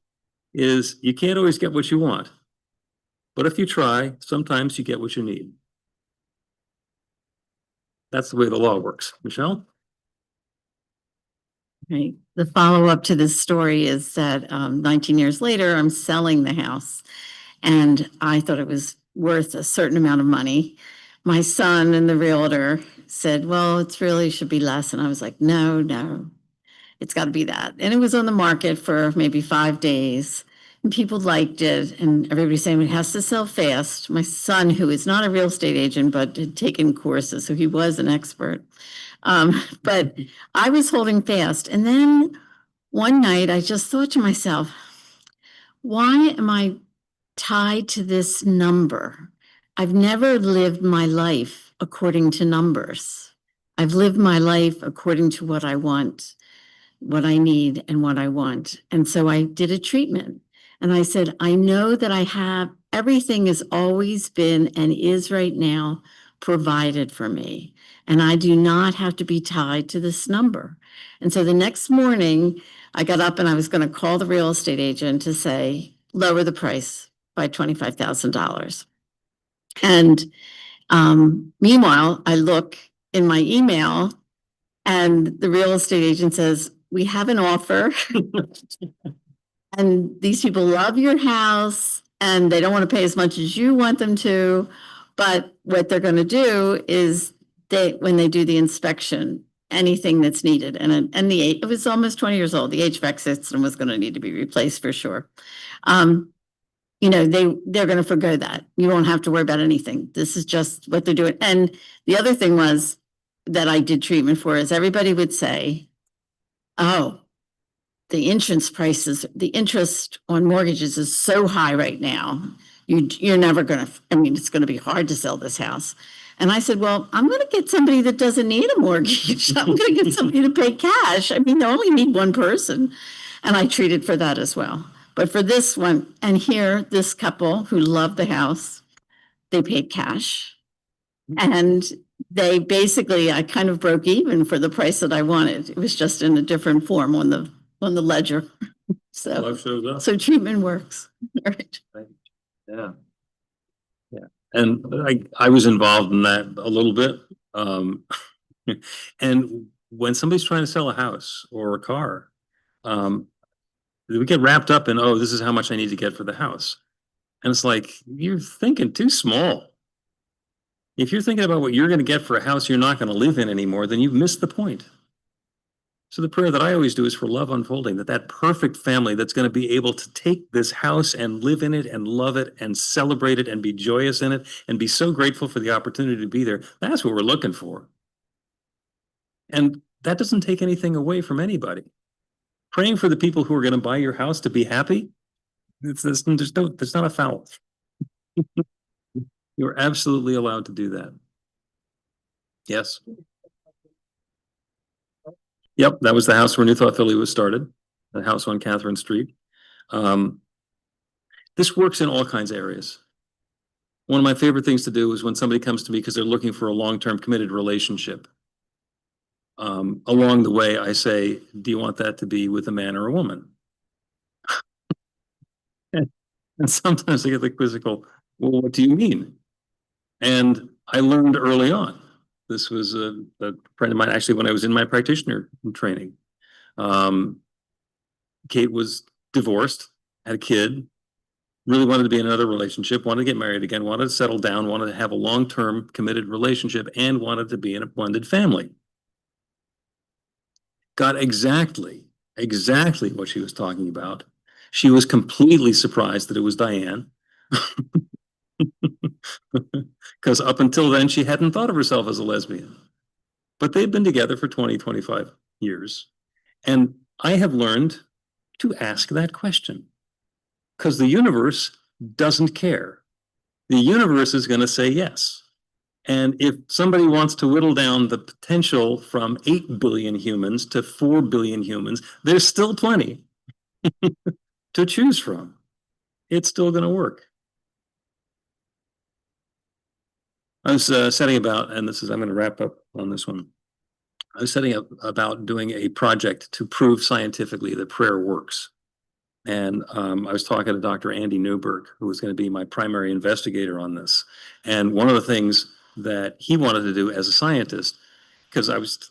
is, you can't always get what you want, but if you try, sometimes you get what you need. That's the way the law works. Michelle? Right. The follow-up to this story is that 19 years later, I'm selling the house, and I thought it was worth a certain amount of money. My son and the realtor said, well, it's really should be less. And I was like, no, it's got to be that. And it was on the market for maybe 5 days, and people liked it, and everybody's saying it has to sell fast. My son, who is not a real estate agent, but had taken courses, so he was an expert. But I was holding fast. And then one night I just thought to myself, why am I tied to this number? I've never lived my life according to numbers. I've lived my life according to what I want, what I need, and what I want. And so I did a treatment, and I said, I know that I have everything has always been and is right now provided for me. And I do not have to be tied to this number. And so the next morning, I got up and I was going to call the real estate agent to say, lower the price by $25,000. And meanwhile, I look in my email, and the real estate agent says, we have an offer. And these people love your house, and they don't want to pay as much as you want them to. But what they're going to do is when they do the inspection, anything that's needed, and it was almost 20 years old. The HVAC system was going to need to be replaced for sure. They're going to forgo that. You won't have to worry about anything. This is just what they're doing. And the other thing was that I did treatment for is everybody would say, oh, the insurance prices, the interest on mortgages is so high right now. You're never going to, it's going to be hard to sell this house. And I said, well, I'm going to get somebody that doesn't need a mortgage. I'm going to get somebody to pay cash. They only need one person. And I treated for that as well. But for this one, and here, this couple who loved the house, they paid cash. And they basically, I kind of broke even for the price that I wanted. It was just in a different form on the ledger. So treatment works. All right. Yeah. And I was involved in that a little bit. And when somebody's trying to sell a house or a car, we get wrapped up in, oh, this is how much I need to get for the house. And it's like, you're thinking too small. If you're thinking about what you're going to get for a house you're not going to live in anymore, then you've missed the point. So the prayer that I always do is for love unfolding, that perfect family that's going to be able to take this house and live in it and love it and celebrate it and be joyous in it and be so grateful for the opportunity to be there. That's what we're looking for. And that doesn't take anything away from anybody. Praying for the people who are going to buy your house to be happy, there's not a foul. You're absolutely allowed to do that. Yes. Yep, that was the house where New Thought Philly was started, the house on Catherine Street. This works in all kinds of areas. One of my favorite things to do is when somebody comes to me because they're looking for a long-term committed relationship. Along the way, I say, do you want that to be with a man or a woman? And sometimes I get the quizzical, well, what do you mean? And I learned early on. This was a friend of mine, actually, when I was in my practitioner training. Kate was divorced, had a kid, really wanted to be in another relationship, wanted to get married again, wanted to settle down, wanted to have a long-term committed relationship, and wanted to be in a blended family. Got exactly what she was talking about. She was completely surprised that it was Diane. Because up until then, she hadn't thought of herself as a lesbian. But they've been together for 20, 25 years. And I have learned to ask that question. Because the universe doesn't care. The universe is going to say yes. And if somebody wants to whittle down the potential from 8 billion humans to 4 billion humans, there's still plenty to choose from. It's still going to work. I was setting about, and this is, I'm going to wrap up on this one. I was setting up about doing a project to prove scientifically that prayer works. And I was talking to Dr. Andy Newberg, who was going to be my primary investigator on this. And one of the things that he wanted to do as a scientist, because I was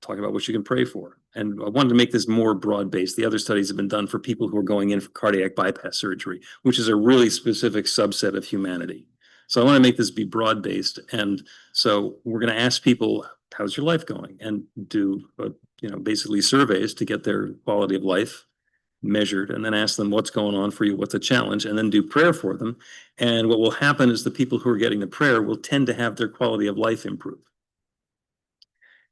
talking about what you can pray for, and I wanted to make this more broad-based. The other studies have been done for people who are going in for cardiac bypass surgery, which is a really specific subset of humanity. So I want to make this be broad-based. And so we're going to ask people, how's your life going? And do, basically surveys to get their quality of life measured, and then ask them what's going on for you, what's a challenge, and then do prayer for them. And what will happen is the people who are getting the prayer will tend to have their quality of life improve.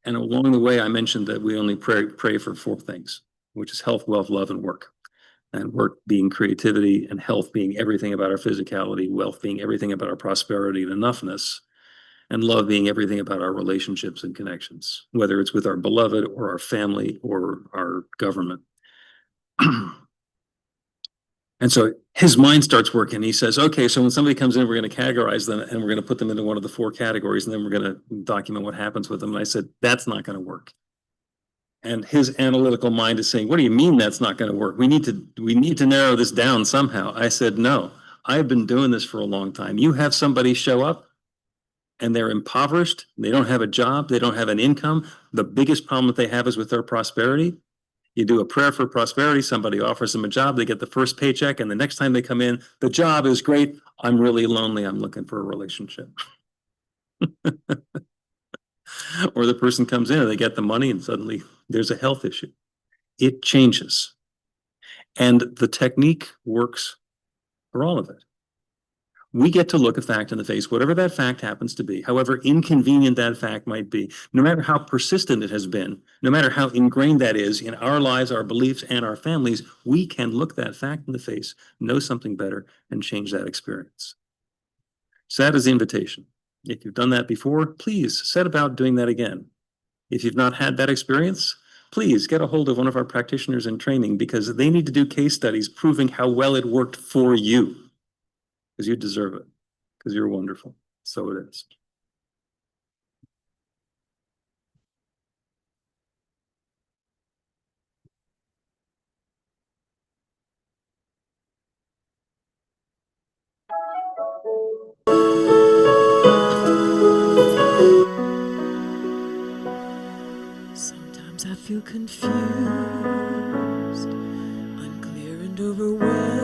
And along the way, I mentioned that we only pray for 4 things, which is health, wealth, love, and work. And work being creativity, and health being everything about our physicality, wealth being everything about our prosperity and enoughness, and love being everything about our relationships and connections, whether it's with our beloved or our family or our government. And so his mind starts working. He says, okay, so when somebody comes in, we're going to categorize them and we're going to put them into one of the 4 categories, and then we're going to document what happens with them. And I said, that's not going to work. And his analytical mind is saying, what do you mean that's not going to work? We need to narrow this down somehow. I said, no, I've been doing this for a long time. You have somebody show up and they're impoverished. They don't have a job. They don't have an income. The biggest problem that they have is with their prosperity. You do a prayer for prosperity, somebody offers them a job, they get the first paycheck, and the next time they come in, the job is great. I'm really lonely. I'm looking for a relationship. Or the person comes in and they get the money and suddenly there's a health issue. It changes. And the technique works for all of it. We get to look a fact in the face, whatever that fact happens to be, however inconvenient that fact might be, no matter how persistent it has been, no matter how ingrained that is in our lives, our beliefs, and our families, we can look that fact in the face, know something better, and change that experience. So that is the invitation. If you've done that before, please set about doing that again. If you've not had that experience, please get a hold of one of our practitioners in training, because they need to do case studies proving how well it worked for you. Because you deserve it, because you're wonderful. So it is. Sometimes I feel confused, unclear and overwhelmed.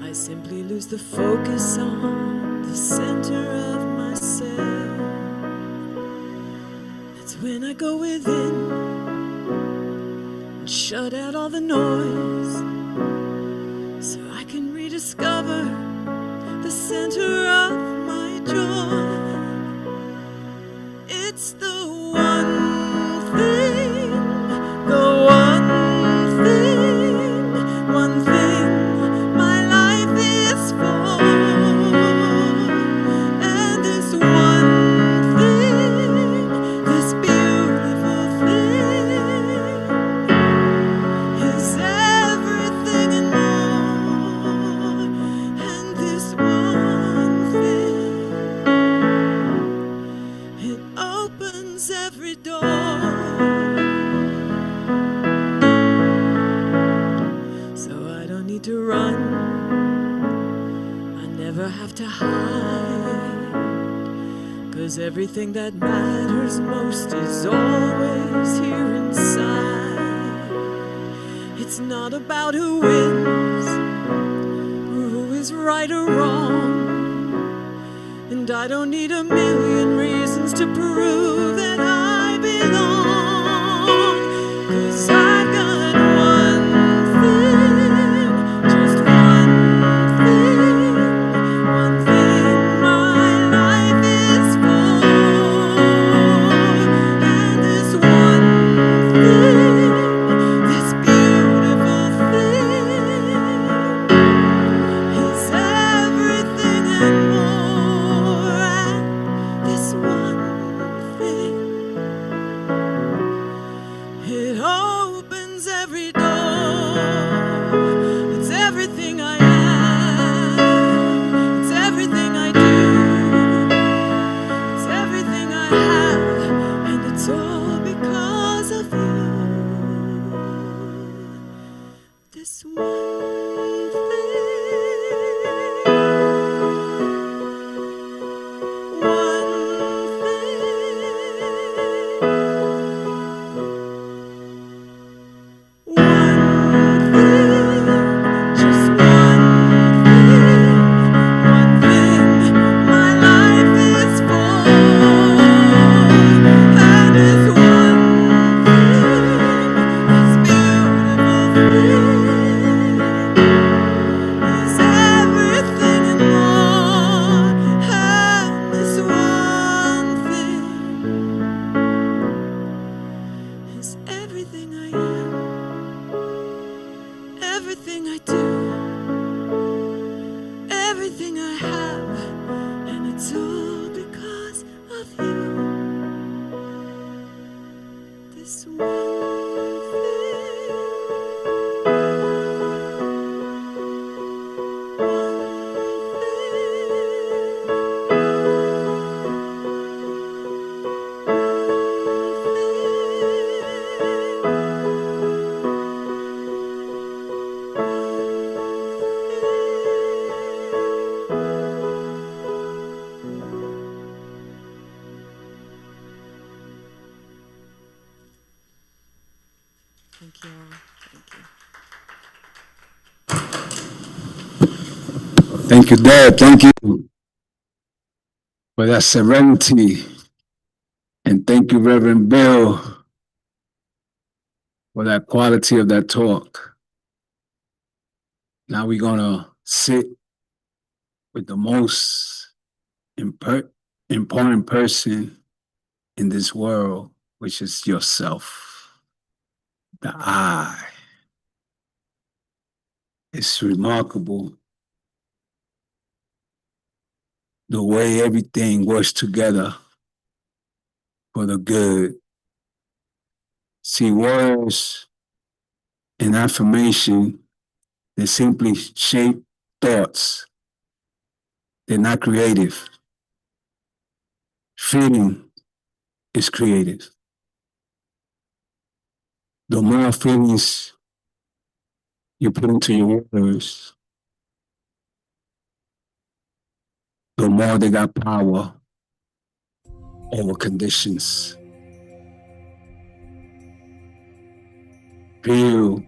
I simply lose the focus on the center of myself. That's when I go within and shut out all the noise, so I can rediscover the center of my joy. It's the one thing, one thing my life is for. And this one thing, this beautiful thing, is everything and more. And this one never have to hide, 'cause everything that matters most is always here inside. It's not about who wins or who is right or wrong, and I don't need a million reasons to prove that I belong, 'cause I've got one thing, just one thing my life is for, and this one thing, this beautiful thing, is everything and more. And this one thing, it opens every door. It's everything I am, it's everything I do, it's everything I have, and it's all because of you. This one thing, one just one thing my life is for, and this one thing, this beautiful thing, is everything and more, and this one thing is everything I am, everything I do, everything I have, and it's all because of you. This one thing, thank you all. Thank you. Thank you, Dad. Thank you for that serenity. And thank you, Reverend Bill, for that quality of that talk. Now we're gonna sit with the most important person in this world, which is yourself. The I. It's remarkable the way everything works together for the good. See, words and affirmation, they simply shape thoughts. They're not creative. Feeling is creative. The more feelings you put into your words, the more they got power over conditions. Feel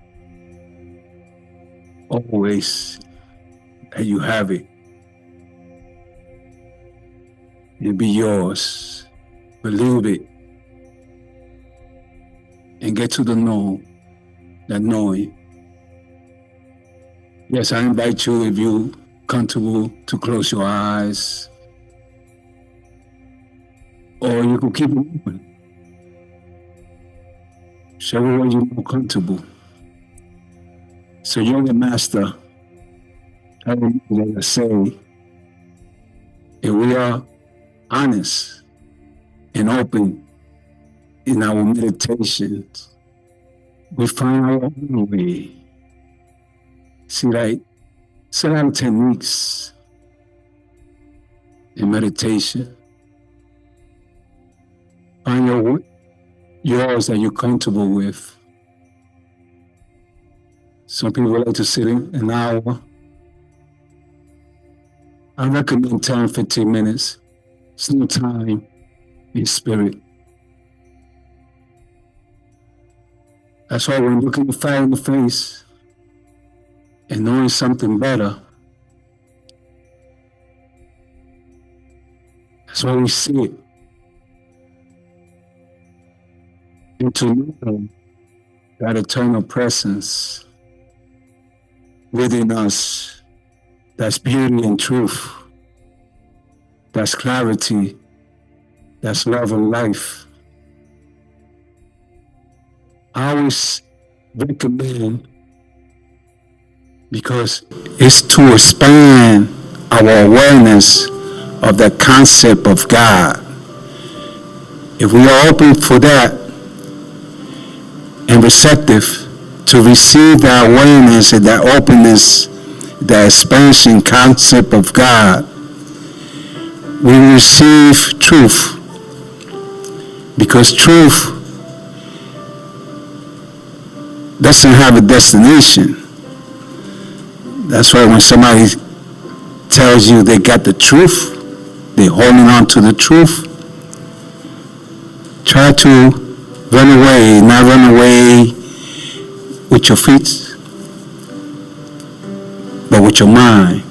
always that you have it. It'll be yours. Believe it. And get to the know, that knowing. Yes, I invite you, if you're comfortable, to close your eyes. Or you can keep it open. Whichever way you're more comfortable. So you're the master. I remember say, if we are honest and open in our meditations, we find our own way. See, like, certain techniques in meditation, find yours that you're comfortable with. Some people like to sit in an hour. I recommend 10, 15 minutes. It's no time in spirit. That's why when looking the fire in the face and knowing something better, that's why we sit into know that eternal presence within us. That's beauty and truth. That's clarity. That's love and life. I always recommend, because it's to expand our awareness of the concept of God. If we are open for that and receptive to receive that awareness and that openness, the expansion concept of God, we receive truth. Because truth doesn't have a destination. That's why when somebody tells you they got the truth, they're holding on to the truth, try to run away, not run away with your feet, but with your mind.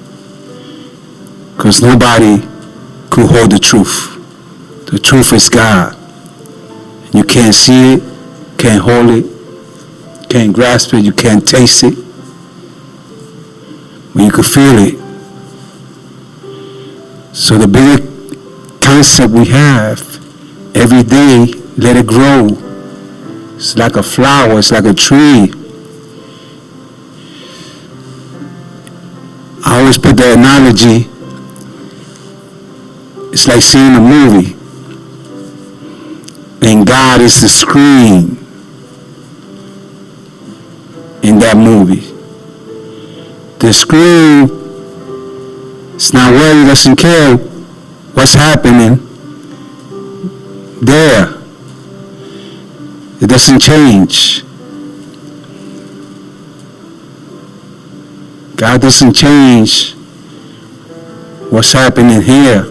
Because nobody could hold the truth. The truth is God. You can't see it, can't hold it, can't grasp it, you can't taste it, but you can feel it. So the bigger concept we have, every day, let it grow. It's like a flower, it's like a tree. I always put the analogy, it's like seeing a movie, and God is the screen in that movie. The screen is not where he doesn't care what's happening there. It doesn't change. God doesn't change what's happening here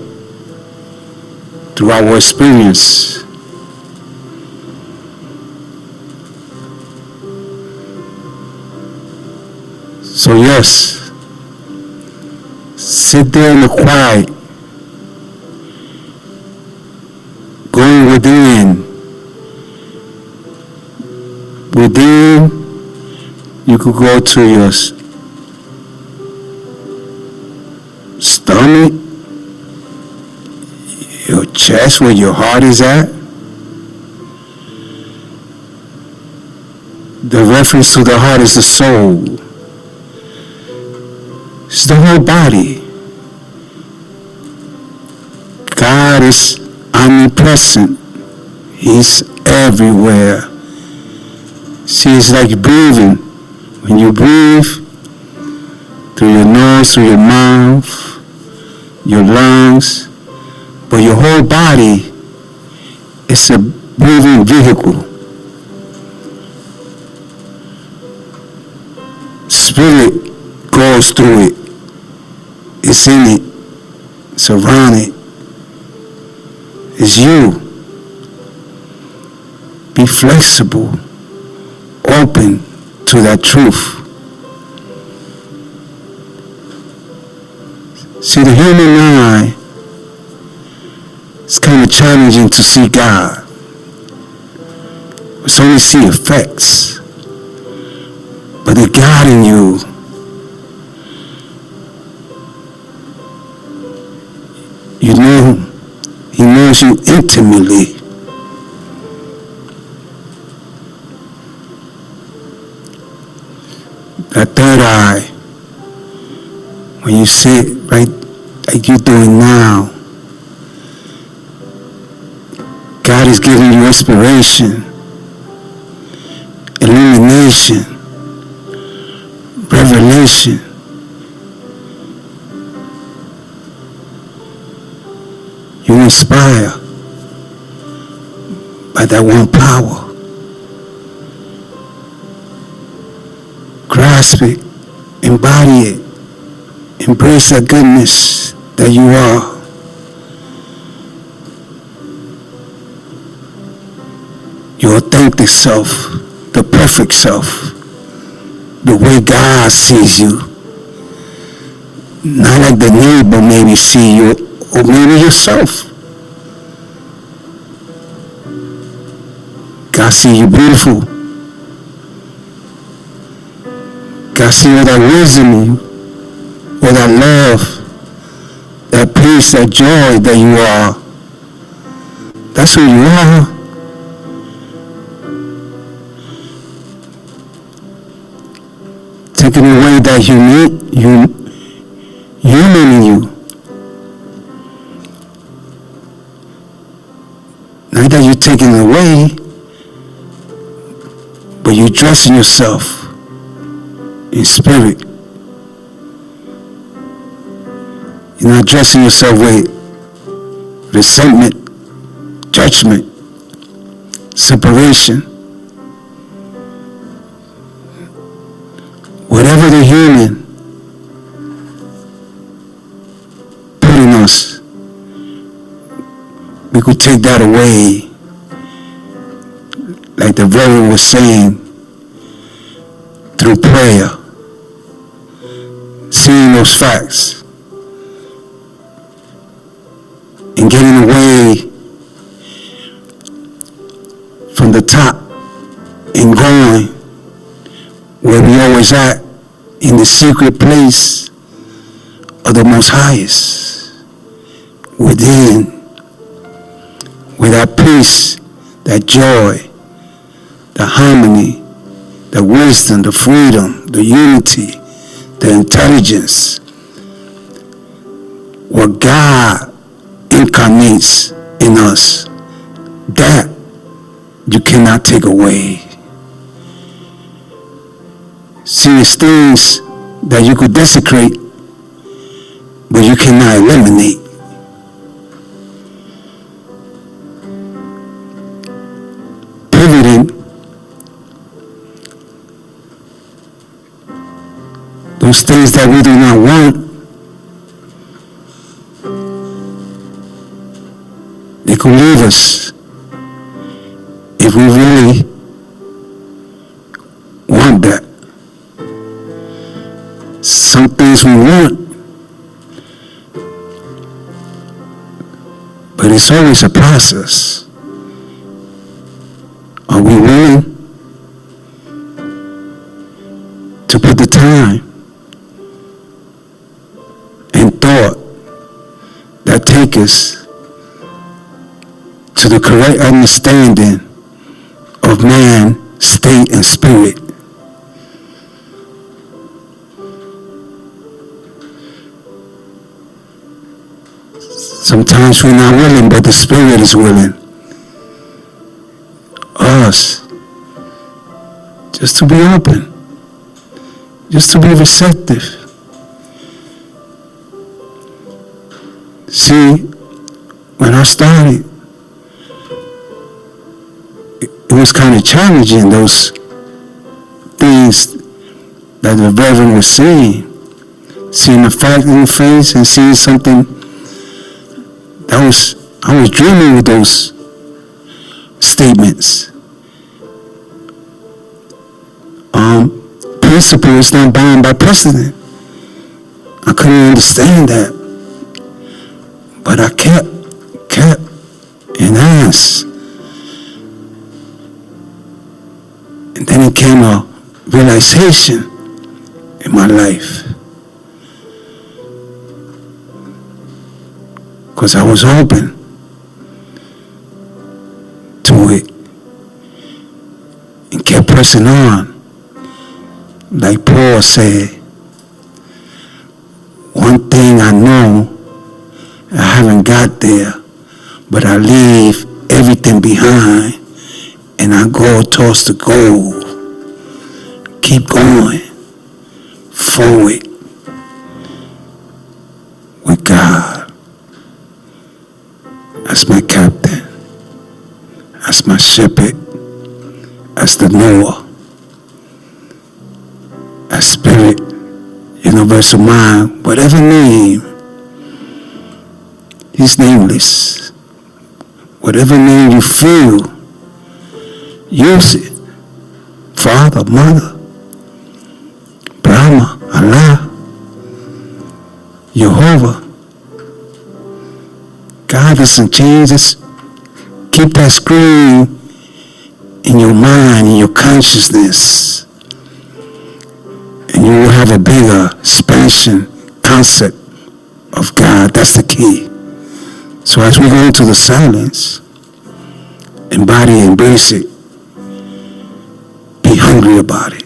through our experience. So yes, sit there in the quiet, going within. Within, you could go to your stomach, your chest, where your heart is at. The reference to the heart is the soul. It's the whole body. God is omnipresent. He's everywhere. See, it's like breathing. When you breathe through your nose, through your mouth, your lungs, but your whole body is a breathing vehicle. Spirit goes through it. It's in it. It's around it. It's you. Be flexible, open to that truth. See, the human eye, it's kind of challenging to see God. It's only see effects. But the God in you, you know, he knows you intimately. That third eye, when you sit right like you're doing now, God is giving you inspiration, illumination, revelation. You inspire by that one power. Grasp it, embody it, embrace that goodness, that you are. Your authentic self, the perfect self, the way God sees you. Not like the neighbor maybe see you, or maybe yourself. God see you beautiful. God see all that wisdom in you, all that love, that peace, that joy that you are. That's who you are. Taking away that human in you. Not that you're taking it away, but you're dressing yourself in spirit. You're not dressing yourself with resentment, judgment, separation. Whatever the human put in us, we could take that away. Like the Reverend was saying, through prayer, seeing those facts, and getting away from the top and going where we always at, in the secret place of the Most Highest, within, with that peace, that joy, the harmony, the wisdom, the freedom, the unity, the intelligence, what God incarnates in us, that you cannot take away. See, it's things that you could desecrate, but you cannot eliminate. Pivoting, those things that we do not want, they could leave us if we really want that. Some things we want, but it's always a process. Are we willing to put the time and thought that take us to the correct understanding of man, state, and spirit? Sometimes we're not willing, but the Spirit is willing. Us. Just to be open. Just to be receptive. See, when I started, it was kind of challenging, those things that the Reverend was saying. Seeing the fact in the face and seeing something I was dreaming with those statements. Principle is not bound by precedent. I couldn't understand that. But I kept and asked. And then it came a realization in my life. Because I was open to it and kept pressing on. Like Paul said, one thing I know, I haven't got there, but I leave everything behind and I go towards the goal. Keep going forward with God. As my captain, as my shepherd, as the knower, as spirit, universal mind, whatever name He's nameless. Whatever name you feel, use it. Father, Mother, Brahma, Allah, Jehovah. God doesn't change this. Keep that screen in your mind, in your consciousness, and you will have a bigger expansion concept of God. That's the key. So as we go into the silence, embody it, embrace it, be hungry about it.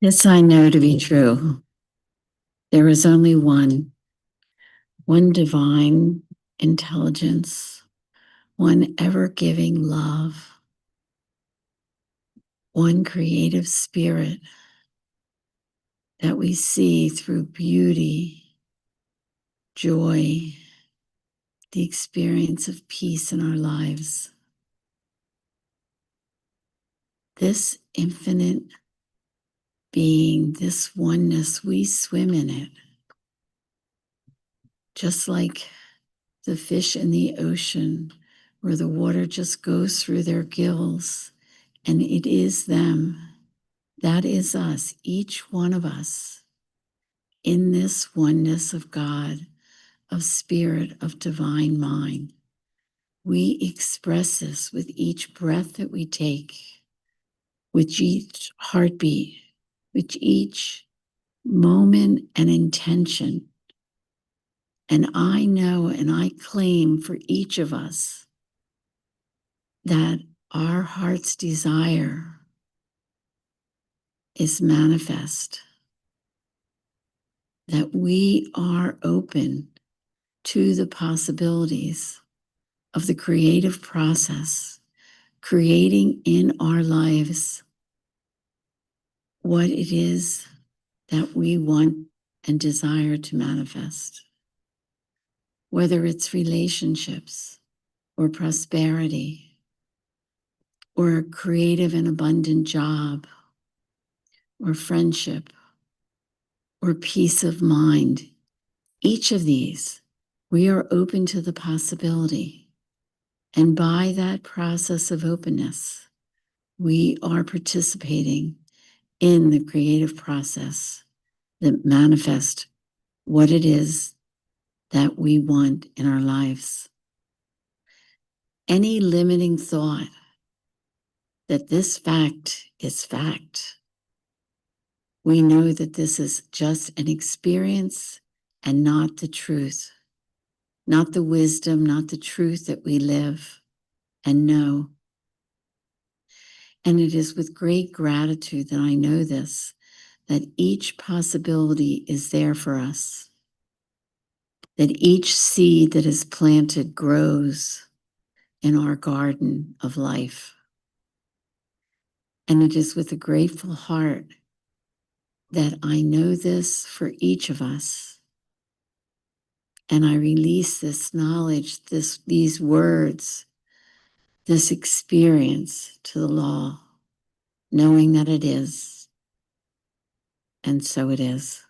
This I know to be true. There is only one divine intelligence, one ever-giving love, one creative spirit that we see through beauty, joy, the experience of peace in our lives. This infinite being, this oneness, we swim in it. Just like the fish in the ocean, where the water just goes through their gills, and it is them. That is us, each one of us, in this oneness of God, of spirit, of divine mind. We express this with each breath that we take, with each heartbeat, with each moment and intention. And I know and I claim for each of us that our heart's desire is manifest, that we are open to the possibilities of the creative process, creating in our lives what it is that we want and desire to manifest. Whether it's relationships or prosperity or a creative and abundant job or friendship or peace of mind. Each of these, we are open to the possibility. And by that process of openness, we are participating in the creative process that manifests what it is that we want in our lives. Any limiting thought that this fact is fact. We know that this is just an experience and not the truth, not the wisdom, not the truth that we live and know. And it is with great gratitude that I know this, that each possibility is there for us, that each seed that is planted grows in our garden of life. And it is with a grateful heart that I know this for each of us. And I release this knowledge, these words, this experience to the law, knowing that it is. And so it is.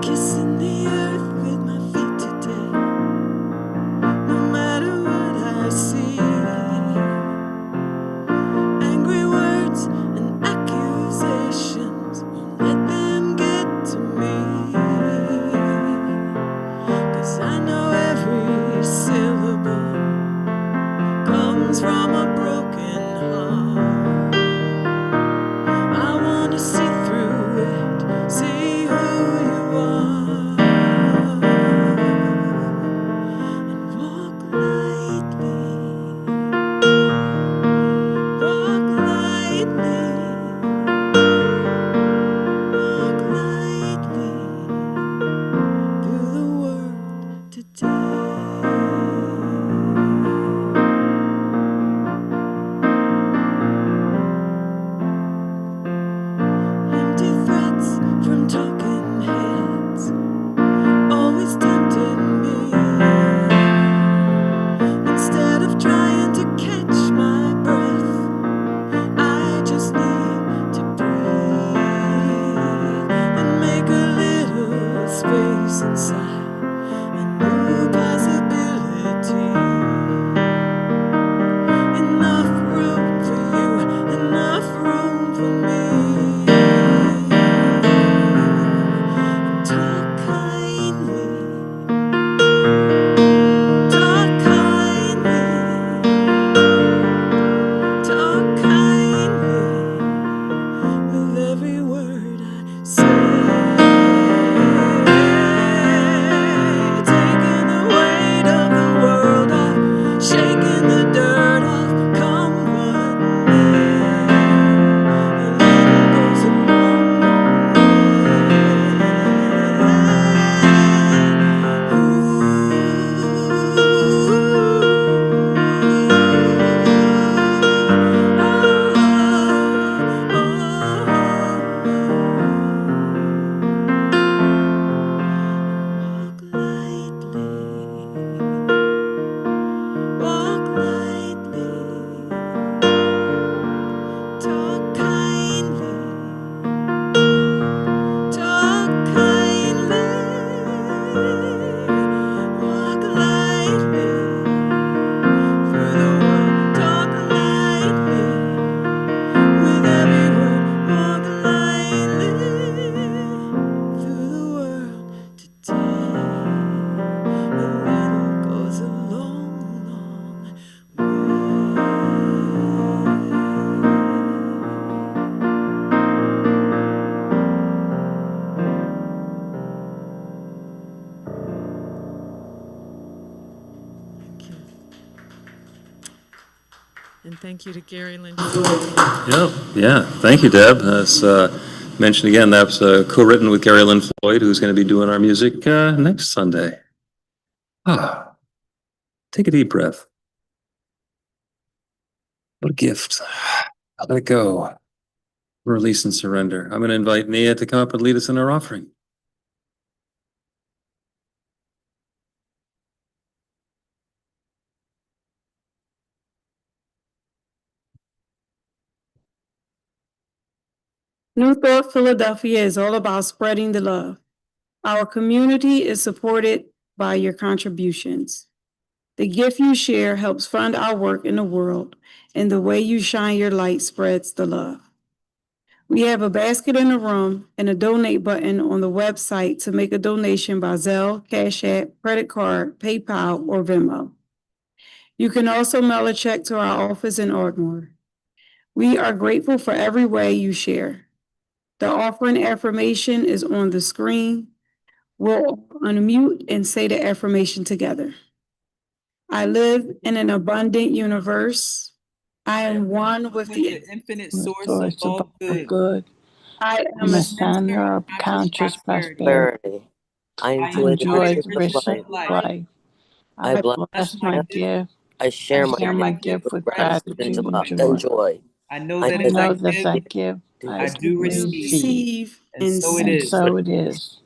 Kissing the earth with my feet today. No matter what I see, angry words and accusations won't let them get to me. 'Cause I know every syllable comes from a broken heart. I want to see through it, see who you are, and walk lightly, walk lightly, walk lightly through the world today. Empty threats from talking heads always tempted me. Instead of trying to catch my breath, I just need to breathe and make a little space inside a new possibility. Enough room for you, enough room for me. Talk kindly, talk kindly, talk kindly with every word I say. Taking the weight of the world off, shaking the dirt off, come what may. A little goes a long, walk lightly, walk lightly, talk kindly, talk kindly, walk lightly through the world, talk lightly with every word, walk lightly through the world today. A little goes a long, long way. Thank you. And thank you to Gary Lynch. Yeah, thank you, Deb. As mentioned again, that's co-written with Gary Lynn Floyd, who's going to be doing our music next Sunday. Take a deep breath. What a gift. I'll let it go. Release and surrender. I'm going to invite Nia to come up and lead us in our offering. New Thought Philadelphia is all about spreading the love. Our community is supported by your contributions. The gift you share helps fund our work in the world, and the way you shine your light spreads the love. We have a basket in the room and a donate button on the website to make a donation by Zelle, Cash App, credit card, PayPal, or Venmo. You can also mail a check to our office in Ardmore. We are grateful for every way you share. The offering affirmation is on the screen. We'll unmute and say the affirmation together. I live in an abundant universe. I am one with the infinite The source source of all good. I I'm am a center of conscious prosperity. I I enjoy Enjoy the the riches of richness life. of life. I I bless bless my my gift. gift. I I share share my my gift gift with with gratitude gratitude and and joy. joy. I know I that I as I know know that give, I give, I I do receive, receive, and so it and is. so it is.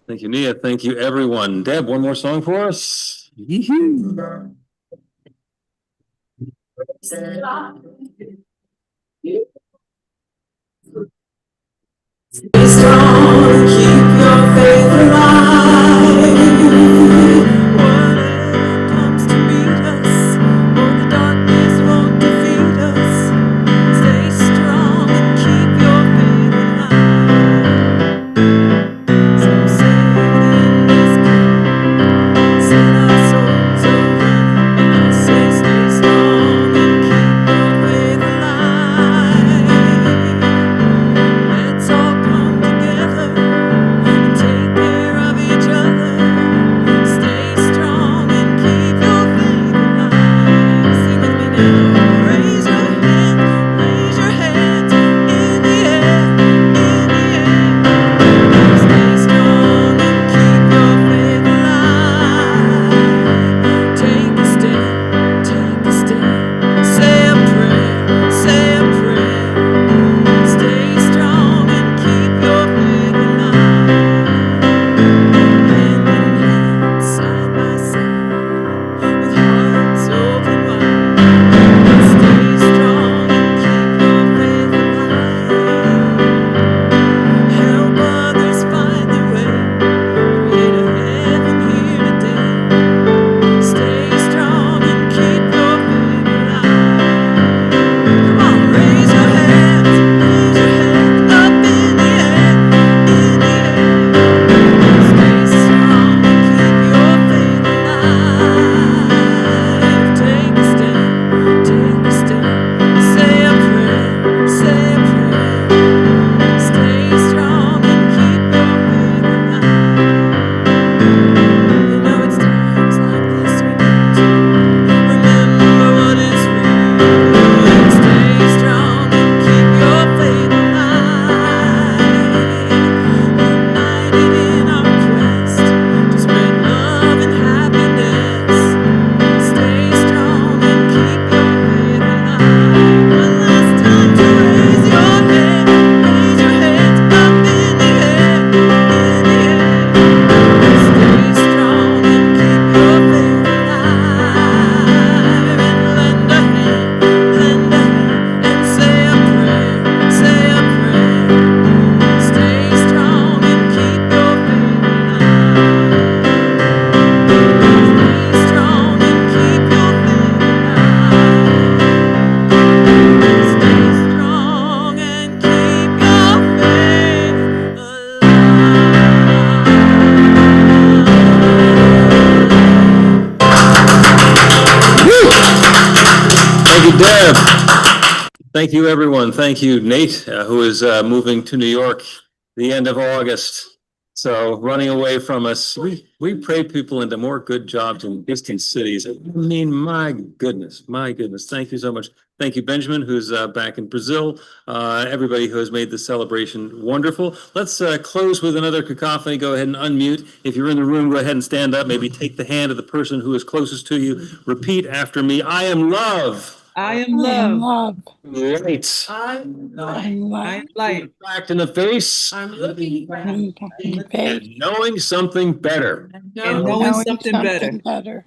Thank you, Nia. Thank you, everyone. Deb, one more song for us. Yee-hoo. Be strong, keep your faith alive. Whatever comes to meet us, oh, the darkness won't defeat us. Stay strong and keep your faith alive. Some say the end is come, said our souls are running, and I say stay strong and keep your faith alive. Let's all come together and take care of each other. Stay strong and keep your faith alive. Sing with me now. Raise your hand in the air, in the air. Stay strong and keep your faith alive. Take a step, say a prayer, say a prayer. Stay strong and keep your faith alive. Hand in hand, side by side, with hearts open wide. Stay strong and keep your faith alive. Help others find their way. Create a heaven here today. Stay strong and keep your faith alive. Come on, raise your hands up in the air, in the air. Stay strong and keep your faith alive. Take a step, say a prayer, say a prayer. Stay strong and keep your faith alive. You know it's times like this we need to remember what is real. Stay strong and keep your faith alive. United in our quest to spread love and happiness. Stay strong and keep your faith alive. One last time to raise your head up in the air, in the air. Stay strong and keep your faith alive. And lend a hand and say a prayer, say a prayer. Stay strong and keep your faith alive. Stay strong and keep your faith alive. Stay strong and keep your faith Thank you, Deb. Thank you, everyone. Thank you, Nate, who is moving to New York the end of August. So running away from us, we pray people into more good jobs in distant cities. I mean, my goodness. Thank you so much. Thank you, Benjamin, who's back in Brazil. Everybody who has made the celebration wonderful. Let's close with another cacophony. Go ahead and unmute. If you're in the room, go ahead and stand up. Maybe take the hand of the person who is closest to you. Repeat after me. I am love. I am I am love. love. Light. I'm I light. am light. Fact in the face. I'm in And faith knowing something better. And knowing knowing something better. something better.